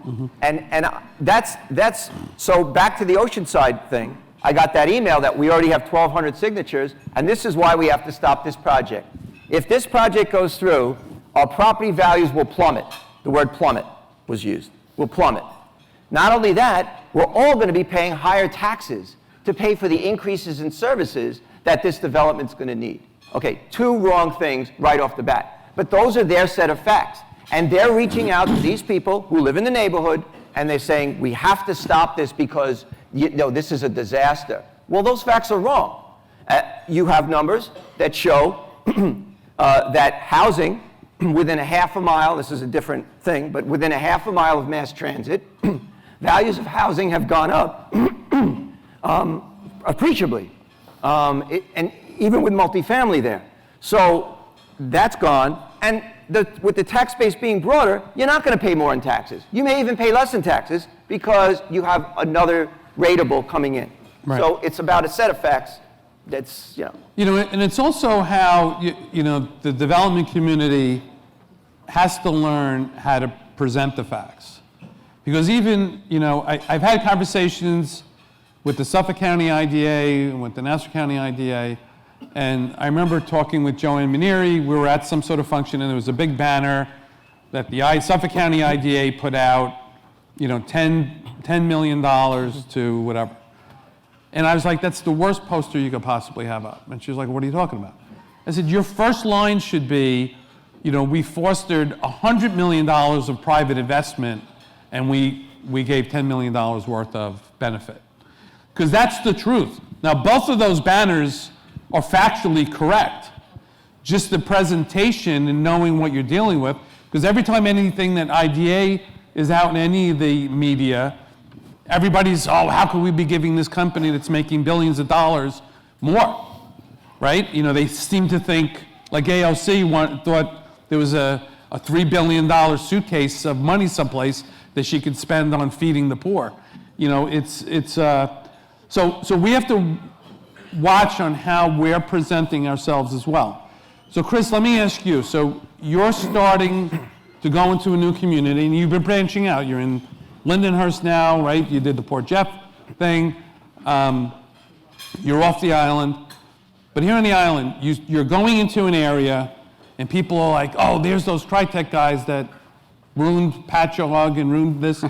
C: And that's so back to the Oceanside thing. I got that email that we already have 1,200 signatures, and this is why we have to stop this project. If this project goes through, our property values will plummet. The word plummet was used. Will plummet. Not only that, we're all going to be paying higher taxes to pay for the increases in services that this development's going to need. Okay, 2 wrong things right off the bat. But those are their set of facts. And they're reaching out to these people who live in the neighborhood, and they're saying, we have to stop this because this is a disaster. Well, those facts are wrong. You have numbers that show that housing within a half a mile, this is a different thing, but within a half a mile of mass transit, values of housing have gone up appreciably, and even with multifamily there. So that's gone, and with the tax base being broader, you're not going to pay more in taxes. You may even pay less in taxes because you have another rateable coming in.
A: Right.
C: So it's about a set of facts that's,
A: and it's also how, the development community has to learn how to present the facts. Because even, I've had conversations with the Suffolk County IDA and with the Nassau County IDA, and I remember talking with Joanne Manieri. We were at some sort of function, and there was a big banner that the Suffolk County IDA put out, $10 million to whatever. And I was like, that's the worst poster you could possibly have up. And she was like, what are you talking about? I said, your first line should be, we fostered $100 million of private investment, and we gave $10 million worth of benefit. Because that's the truth. Now, both of those banners are factually correct. Just the presentation and knowing what you're dealing with, because every time anything that IDA is out in any of the media, everybody's, how could we be giving this company that's making billions of dollars more, right? They seem to think, like AOC thought there was a $3 billion suitcase of money someplace that she could spend on feeding the poor. So we have to watch on how we're presenting ourselves as well. So Chris, let me ask you, so you're starting to go into a new community, and you've been branching out. You're in Lindenhurst now, right? You did the Port Jeff thing. You're off the island. But here on the island, you're going into an area, and people are like, oh, there's those TRITEC guys that ruined Patchogue and ruined this.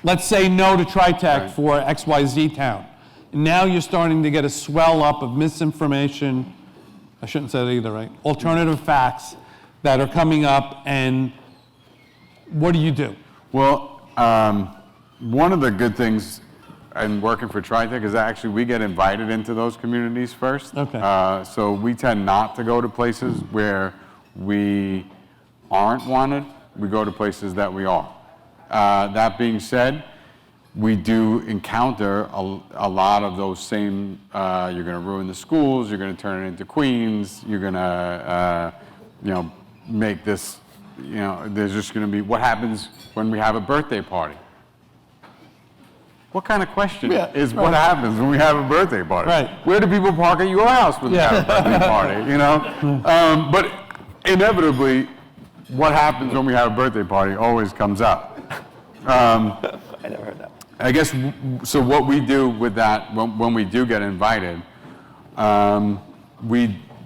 A: Let's say no to TRITEC for XYZ town. And now you're starting to get a swell up of misinformation. I shouldn't say that either, right? Alternative facts that are coming up, and what do you do?
E: Well, one of the good things in working for TRITEC is that actually we get invited into those communities first.
A: Okay.
E: So we tend not to go to places where we aren't wanted. We go to places that we are. That being said, we do encounter a lot of those same, you're going to ruin the schools, you're going to turn it into Queens, you're going to, make this, there's just going to be, what happens when we have a birthday party? What kind of question is what happens when we have a birthday party?
A: Right.
E: Where do people park at your house when you have a birthday party, But inevitably, what happens when we have a birthday party always comes up.
C: I never heard that.
E: I guess, so what we do with that, when we do get invited,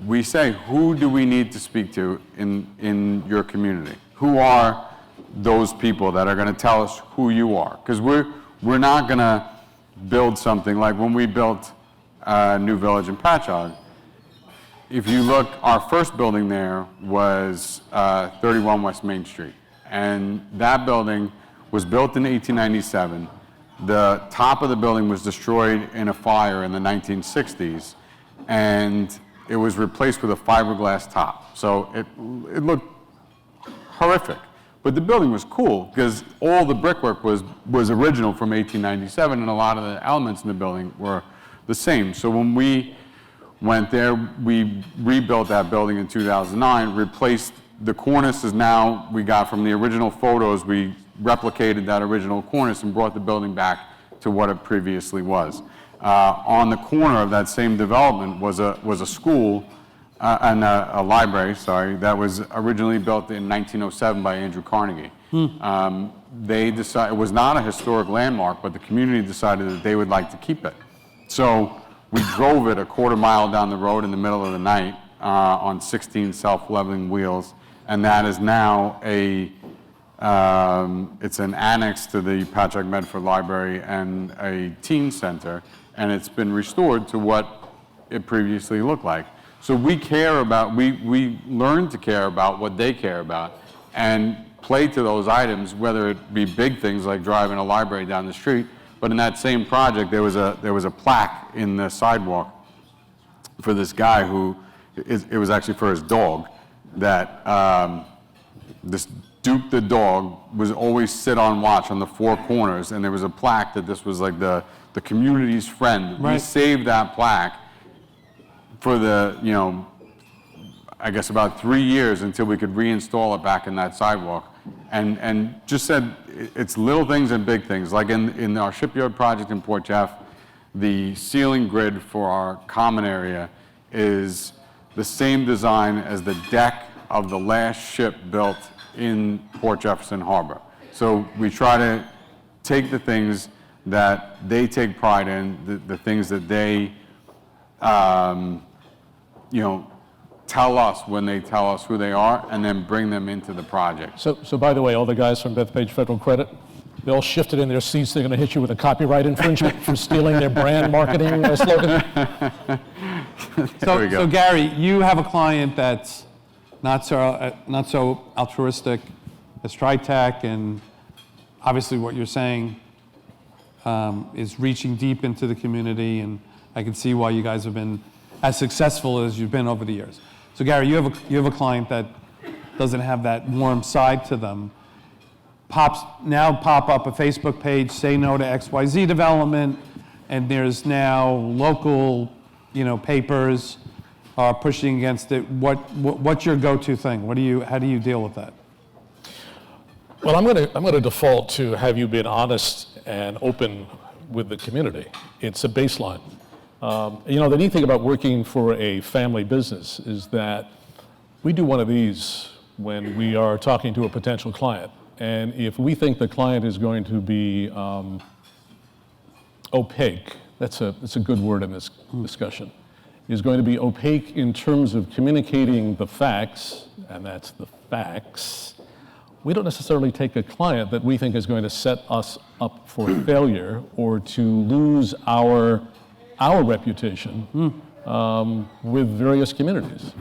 E: we say, who do we need to speak to in your community? Who are those people that are going to tell us who you are? Because we're not going to build something like when we built New Village in Patchogue. If you look, our first building there was 31 West Main Street. And that building was built in 1897. The top of the building was destroyed in a fire in the 1960s. And it was replaced with a fiberglass top. So it looked horrific. But the building was cool because all the brickwork was original from 1897, and a lot of the elements in the building were the same. So when we went there, we rebuilt that building in 2009, replaced the cornices. Now we got from the original photos, we replicated that original cornice and brought the building back to what it previously was. On the corner of that same development was a school and a library, sorry, that was originally built in 1907 by Andrew Carnegie. They decided, it was not a historic landmark, but the community decided that they would like to keep it. So we drove it a quarter mile down the road in the middle of the night on 16 self-leveling wheels, and that is now it's an annex to the Patchogue Medford Library and a teen center, and it's been restored to what it previously looked like. So we learn to care about what they care about and play to those items, whether it be big things like driving a library down the street, but in that same project there was a plaque in the sidewalk for this guy who, it was actually for his dog, that this Duke the dog was always sit on watch on the four corners, and there was a plaque that this was like the community's friend.
A: Right.
E: We saved that plaque for I guess about 3 years until we could reinstall it back in that sidewalk. And just said, it's little things and big things. Like in our shipyard project in Port Jeff, the ceiling grid for our common area is the same design as the deck of the last ship built in Port Jefferson Harbor. So we try to take the things that they take pride in, the things that they tell us when they tell us who they are, and then bring them into the project.
B: So by the way, all the guys from Bethpage Federal Credit, they all shifted in their seats. They're going to hit you with a copyright infringement for stealing their brand marketing slogan.
A: So Gary, you have a client that's not so altruistic as TRITEC, and obviously what you're saying is reaching deep into the community, and I can see why you guys have been as successful as you've been over the years. So Gary, you have a client that doesn't have that warm side to them. Pop up a Facebook page, say no to XYZ development, and there's now local, papers are pushing against it. What's your go-to thing? How do you deal with that?
B: Well, I'm going to default to have you been honest and open with the community. It's a baseline. The neat thing about working for a family business is that we do one of these when we are talking to a potential client. And if we think the client is going to be opaque, that's a good word in this discussion, is going to be opaque in terms of communicating the facts, and that's the facts, we don't necessarily take a client that we think is going to set us up for failure or to lose our reputation with various communities.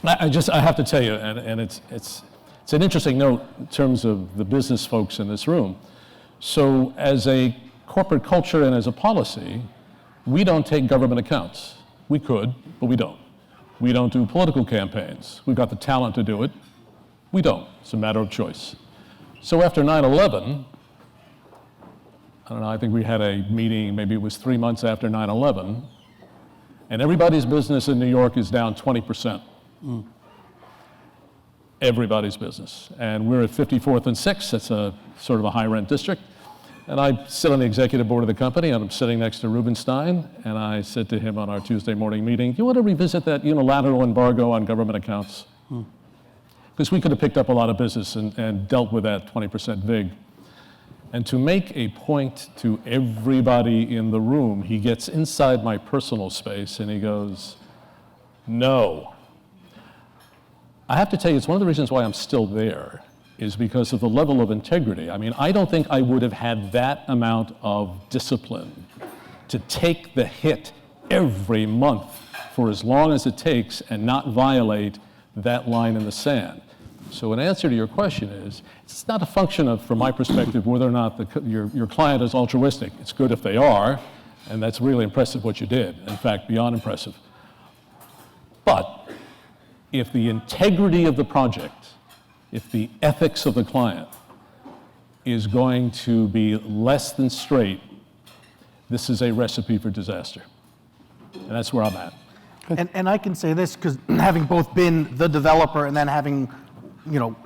B: I have to tell you, and it's an interesting note in terms of the business folks in this room. So as a corporate culture and as a policy, we don't take government accounts. We could, but we don't. We don't do political campaigns. We've got the talent to do it. We don't. It's a matter of choice. So after 9/11, I don't know, I think we had a meeting, maybe it was 3 months after 9/11, and everybody's business in New York is down 20%. Everybody's business. And we're at 54th and 6th, that's a sort of a high rent district. And I sit on the executive board of the company, and I'm sitting next to Rubenstein, and I said to him on our Tuesday morning meeting, do you want to revisit that unilateral embargo on government accounts? Because we could have picked up a lot of business and dealt with that 20% VIG. And to make a point to everybody in the room, he gets inside my personal space and he goes, "No." I have to tell you, it's one of the reasons why I'm still there, is because of the level of integrity. I mean, I don't think I would have had that amount of discipline to take the hit every month for as long as it takes and not violate that line in the sand. So in answer to your question is, it's not a function of, from my perspective, whether or not your client is altruistic. It's good if they are, and that's really impressive what you did. In fact, beyond impressive. But if the integrity of the project, if the ethics of the client is going to be less than straight, this is a recipe for disaster. And that's where I'm at.
D: And I can say this because having both been the developer and then having,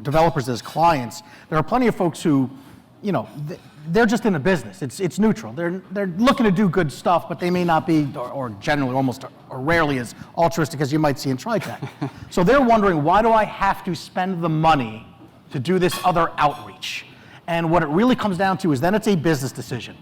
D: developers as clients, there are plenty of folks who, they're just in a business. It's neutral. They're looking to do good stuff, but they may not be, or generally almost or rarely as altruistic as you might see in TRITEC. So they're wondering, why do I have to spend the money to do this other outreach? And what it really comes down to is then it's a business decision.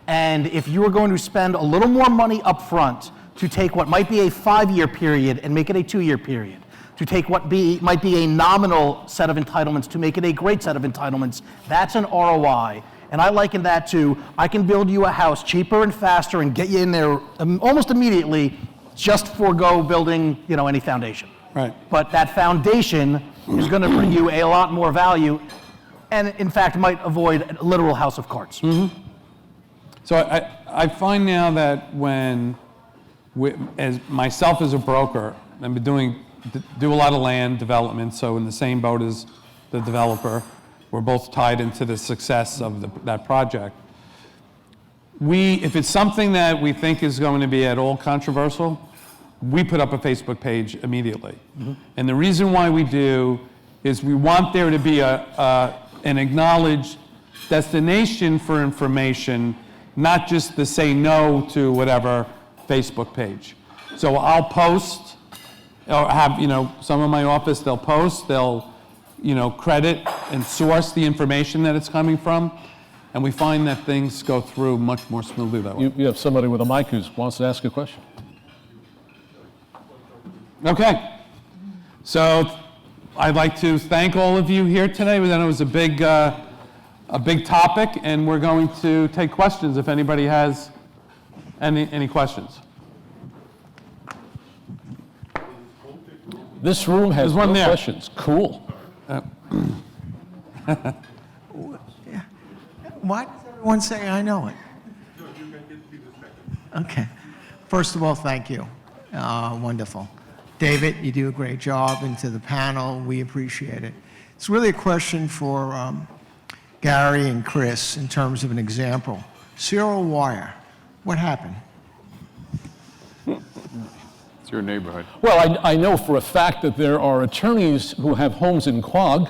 D: And if you are going to spend a little more money up front to take what might be a 5-year period and make it a 2-year period, to take what might be a nominal set of entitlements to make it a great set of entitlements, that's an ROI. And I liken that to, I can build you a house cheaper and faster and get you in there almost immediately, just forego building, any foundation.
A: Right.
D: But that foundation is going to bring you a lot more value, and in fact might avoid a literal house of cards.
A: Mm-hmm. So I find now that when, as myself as a broker, I've been do a lot of land development, so in the same boat as the developer, we're both tied into the success of that project. If it's something that we think is going to be at all controversial, we put up a Facebook page immediately. Mm-hmm. And the reason why we do is we want there to be an acknowledged destination for information, not just the say no to whatever Facebook page. So I'll post, or have, some in my office, they'll post, they'll, credit and source the information that it's coming from, and we find that things go through much more smoothly that way.
B: You have somebody with a mic who wants to ask a question.
A: Okay. So I'd like to thank all of you here today. We know it was a big topic, and we're going to take questions if anybody has any questions.
B: This room has
A: There's one
B: no
A: there.
B: questions. Cool.
F: Why does everyone say I know it? Okay. First of all, thank you. Wonderful. David, you do a great job, and to the panel, we appreciate it. It's really a question for Gary and Chris in terms of an example. Serial wire, what happened?
E: It's your neighborhood.
B: Well, I know for a fact that there are attorneys who have homes in Quogue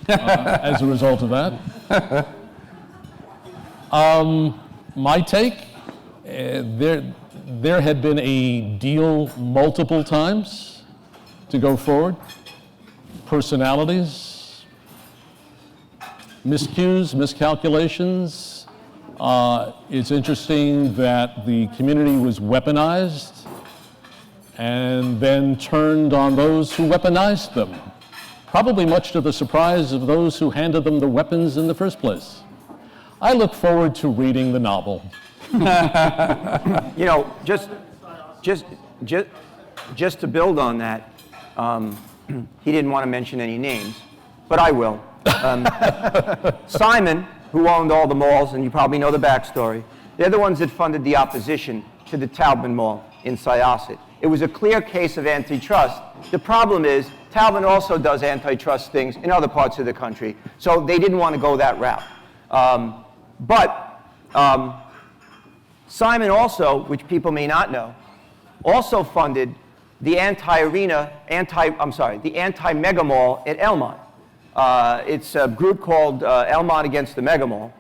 B: as a result of that. My take, there had been a deal multiple times to go forward. Personalities, miscues, miscalculations. It's interesting that the community was weaponized and then turned on those who weaponized them, probably much to the surprise of those who handed them the weapons in the first place. I look forward to reading the novel.
C: Just to build on that, he didn't want to mention any names, but I will. Simon, who owned all the malls, and you probably know the backstory, they're the ones that funded the opposition to the Taubman Mall in Syosset. It was a clear case of antitrust. The problem is, Taubman also does antitrust things in other parts of the country, so they didn't want to go that route. But Simon also, which people may not know, also funded the anti-mega mall at Elmont. It's a group called Elmont Against the Mega Mall.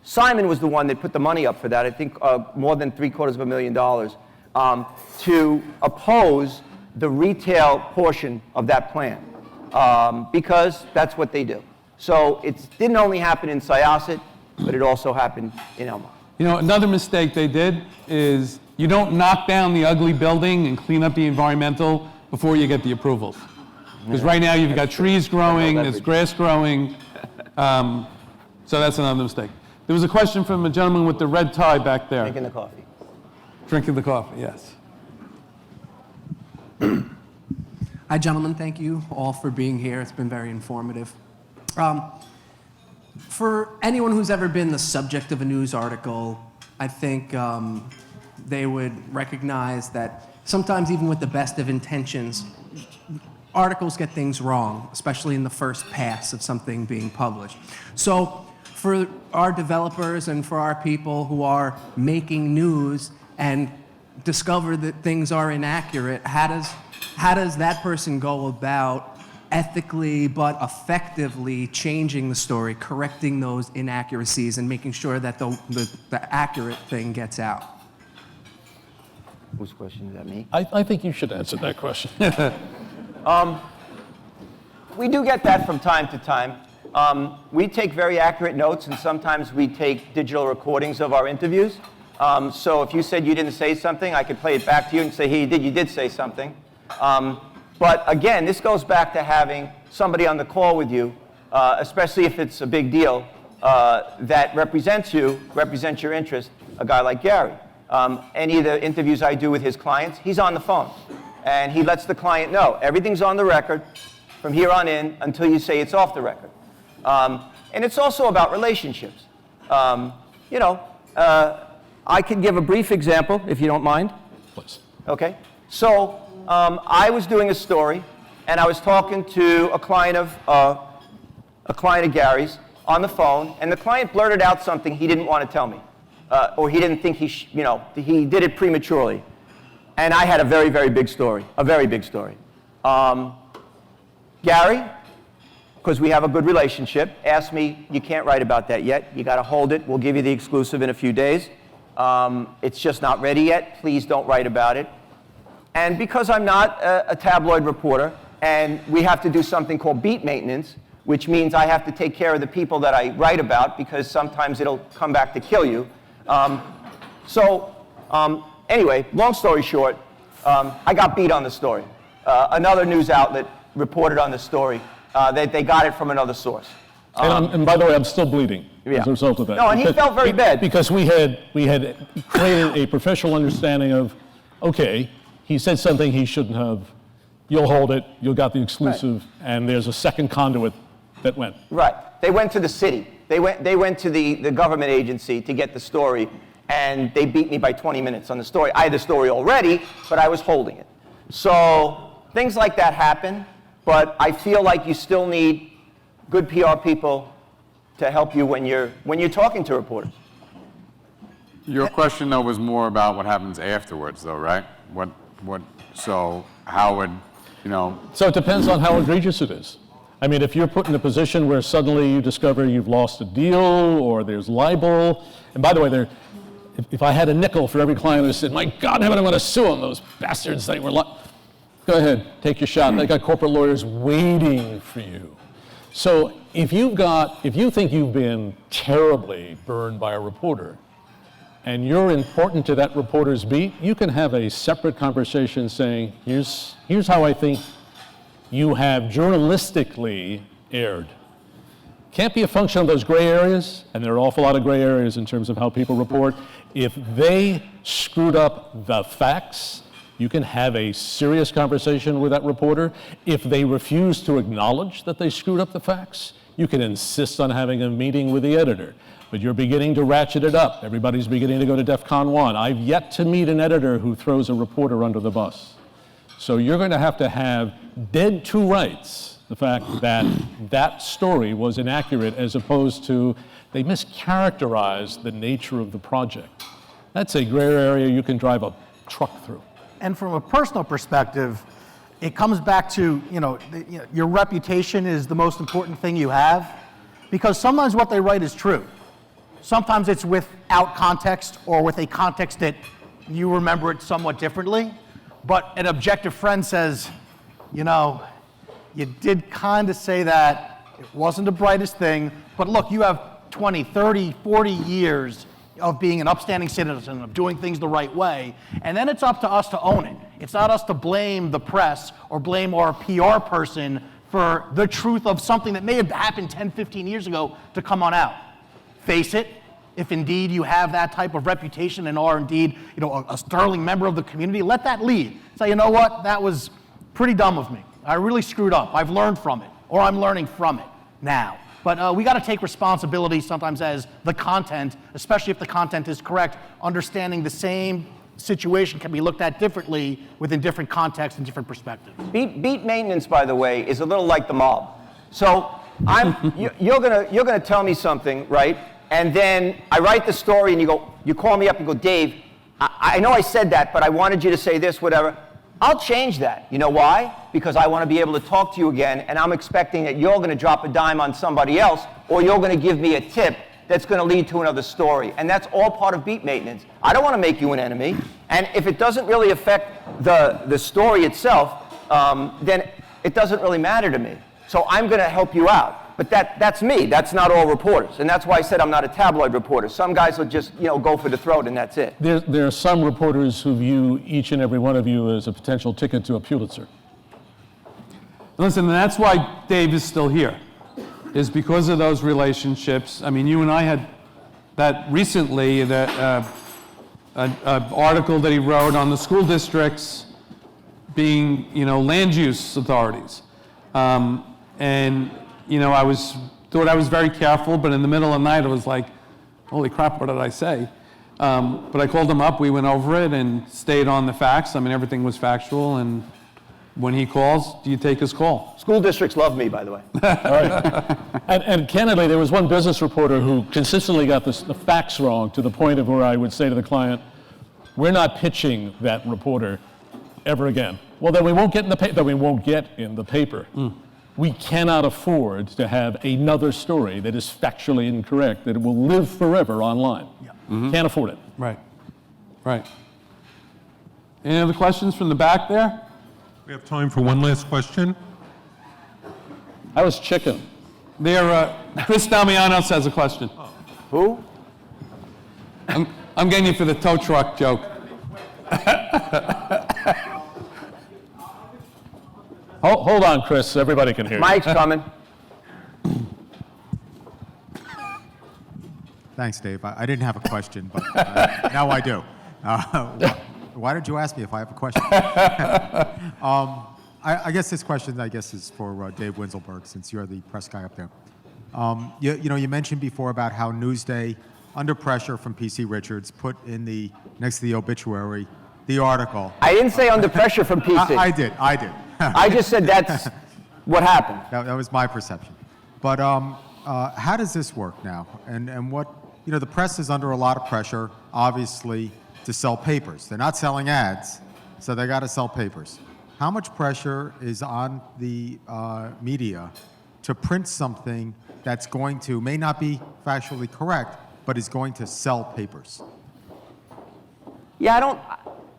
C: Simon was the one that put the money up for that, I think more than $750,000, to oppose the retail portion of that plan, because that's what they do. So it didn't only happen in Syosset, but it also happened in Elmont.
A: You know, another mistake they did is you don't knock down the ugly building and clean up the environmental before you get the approvals. Because right now you've got trees growing, there's grass growing, so that's another mistake. There was a question from a gentleman with the red tie back there.
C: Drinking the coffee.
A: Drinking the coffee, yes.
G: Hi, gentlemen. Thank you all for being here. It's been very informative. For anyone who's ever been the subject of a news article, I think they would recognize that sometimes even with the best of intentions, articles get things wrong, especially in the first pass of something being published. So for our developers and for our people who are making news and discover that things are inaccurate, how does that person go about ethically but effectively changing the story, correcting those inaccuracies, and making sure that the accurate thing gets out?
C: Whose question is that, me?
B: I think you should answer that question.
C: We do get that from time to time. We take very accurate notes, and sometimes we take digital recordings of our interviews. So if you said you didn't say something, I could play it back to you and say, hey, you did say something. But again, this goes back to having somebody on the call with you, especially if it's a big deal, that represents your interest, a guy like Gary. Any of the interviews I do with his clients, he's on the phone. And he lets the client know, everything's on the record from here on in until you say it's off the record. And it's also about relationships. I could give a brief example, if you don't mind.
B: Please.
C: Okay. So I was doing a story, and I was talking to a client of Gary's on the phone, and the client blurted out something he didn't want to tell me, or he didn't think he did it prematurely, and I had a very, very big story, Gary, because we have a good relationship, asked me, you can't write about that yet. You got to hold it. We'll give you the exclusive in a few days. It's just not ready yet. Please don't write about it. And because I'm not a tabloid reporter, and we have to do something called beat maintenance, which means I have to take care of the people that I write about, because sometimes it'll come back to kill you. Anyway, long story short, I got beat on the story. Another news outlet reported on the story. They got it from another source.
B: And by the way, I'm still bleeding as a result of that.
C: No, and he felt very bad.
B: Because we had created a professional understanding of, okay, he said something he shouldn't have. You'll hold it. You'll got the exclusive, and there's a second conduit that went.
C: Right. They went to the city. They went to the government agency to get the story, and they beat me by 20 minutes on the story. I had the story already, but I was holding it. So things like that happen, but I feel like you still need good PR people to help you when you're talking to reporters.
E: Your question, though, was more about what happens afterwards, though, right? So how would,
B: So it depends on how egregious it is. I mean, if you're put in a position where suddenly you discover you've lost a deal or there's libel, and by the way, if I had a nickel for every client who said, my God, I'm going to sue them, those bastards, they were go ahead, take your shot. They got corporate lawyers waiting for you. So if you think you've been terribly burned by a reporter, and you're important to that reporter's beat, you can have a separate conversation saying, here's how I think you have journalistically erred. Can't be a function of those gray areas, and there are an awful lot of gray areas in terms of how people report. If they screwed up the facts, you can have a serious conversation with that reporter. If they refuse to acknowledge that they screwed up the facts, you can insist on having a meeting with the editor. But you're beginning to ratchet it up. Everybody's beginning to go to DEFCON 1. I've yet to meet an editor who throws a reporter under the bus. So you're going to have dead to rights the fact that that story was inaccurate, as opposed to they mischaracterized the nature of the project. That's a gray area you can drive a truck through.
D: And from a personal perspective, it comes back to, your reputation is the most important thing you have, because sometimes what they write is true. Sometimes it's without context or with a context that you remember it somewhat differently. But an objective friend says, you did kind of say that It wasn't the brightest thing, but look, you have 20, 30, 40 years of being an upstanding citizen, of doing things the right way, and then it's up to us to own it. It's not us to blame the press or blame our PR person for the truth of something that may have happened 10, 15 years ago to come on out. Face it, if indeed you have that type of reputation and are indeed a sterling member of the community, let that lead. Say, you know what, that was pretty dumb of me. I really screwed up. I've learned from it, or I'm learning from it now. But we got to take responsibility sometimes as the content, especially if the content is correct, understanding the same situation can be looked at differently within different contexts and different perspectives.
C: Beat maintenance, by the way, is a little like the mob. So you're gonna tell me something, right? And then I write the story, and you call me up and go, Dave, I know I said that, but I wanted you to say this, whatever. I'll change that. You know why? Because I want to be able to talk to you again, and I'm expecting that you're going to drop a dime on somebody else, or you're going to give me a tip that's going to lead to another story. And that's all part of beat maintenance. I don't want to make you an enemy. And if it doesn't really affect the story itself, then it doesn't really matter to me. So I'm going to help you out. But that's me. That's not all reporters. And that's why I said I'm not a tabloid reporter. Some guys will just go for the throat, and that's it.
B: There are some reporters who view each and every one of you as a potential ticket to a Pulitzer.
A: Listen, that's why Dave is still here, is because of those relationships. I mean, you and I had that recently, an article that he wrote on the school districts being, land use authorities. And I thought I was very careful, but in the middle of the night, I was like, holy crap, what did I say? But I called him up, we went over it and stayed on the facts. I mean, everything was factual, and when he calls, do you take his call?
C: School districts love me, by the way.
B: All right. And candidly, there was one business reporter who consistently got the facts wrong to the point of where I would say to the client, we're not pitching that reporter ever again. Well, then we won't get in the paper. We cannot afford to have another story that is factually incorrect, that it will live forever online. Yeah. Mm-hmm. Can't afford it.
A: Right. Any other questions from the back there?
H: We have time for one last question.
B: I was chicken.
A: Chris Damianos has a question.
C: Who?
A: I'm getting you for the tow truck joke.
B: Hold on, Chris. Everybody can hear you.
C: Mike's coming.
I: Thanks, Dave. I didn't have a question, but now I do. Why did you ask me if I have a question? I guess this question, is for Dave Winzelberg, since you're the press guy up there. You mentioned before about how Newsday, under pressure from P.C. Richards, put in next to the obituary the article.
C: I didn't say under pressure from PC.
I: I did.
C: I just said that's what happened.
I: That was my perception. But how does this work now? And what, the press is under a lot of pressure, obviously, to sell papers. They're not selling ads, so they got to sell papers. How much pressure is on the media to print something that's may not be factually correct, but is going to sell papers?
C: Yeah,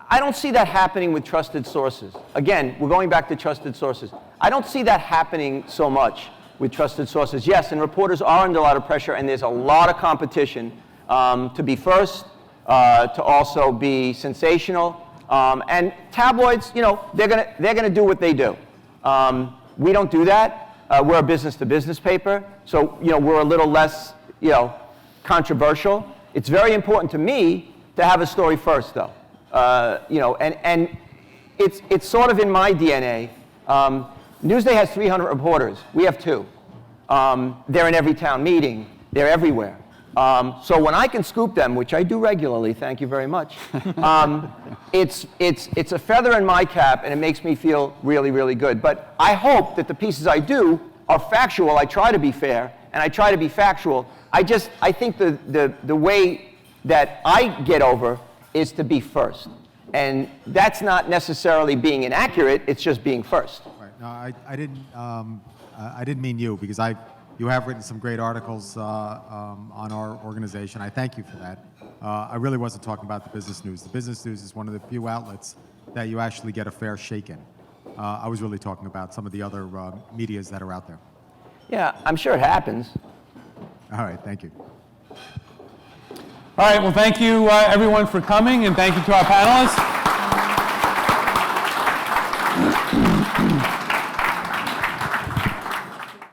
C: I don't see that happening with trusted sources. Again, we're going back to trusted sources. I don't see that happening so much with trusted sources. Yes, and reporters are under a lot of pressure, and there's a lot of competition to be first, to also be sensational. And tabloids, they're gonna do what they do. We don't do that. We're a business-to-business paper, so we're a little less controversial. It's very important to me to have a story first, though. And it's sort of in my DNA. Newsday has 300 reporters. We have 2. They're in every town meeting. They're everywhere. So when I can scoop them, which I do regularly, thank you very much, it's a feather in my cap, and it makes me feel really, really good. But I hope that the pieces I do are factual. I try to be fair, and I try to be factual. I think the way that I get over is to be first. And that's not necessarily being inaccurate, it's just being first.
I: Right. No, I didn't mean you, because you have written some great articles on our organization. I thank you for that. I really wasn't talking about the business news. The business news is one of the few outlets that you actually get a fair shake in. I was really talking about some of the other medias that are out there.
C: Yeah, I'm sure it happens.
I: All right, thank you.
A: All right, well, thank you, everyone, for coming, and thank you to our panelists.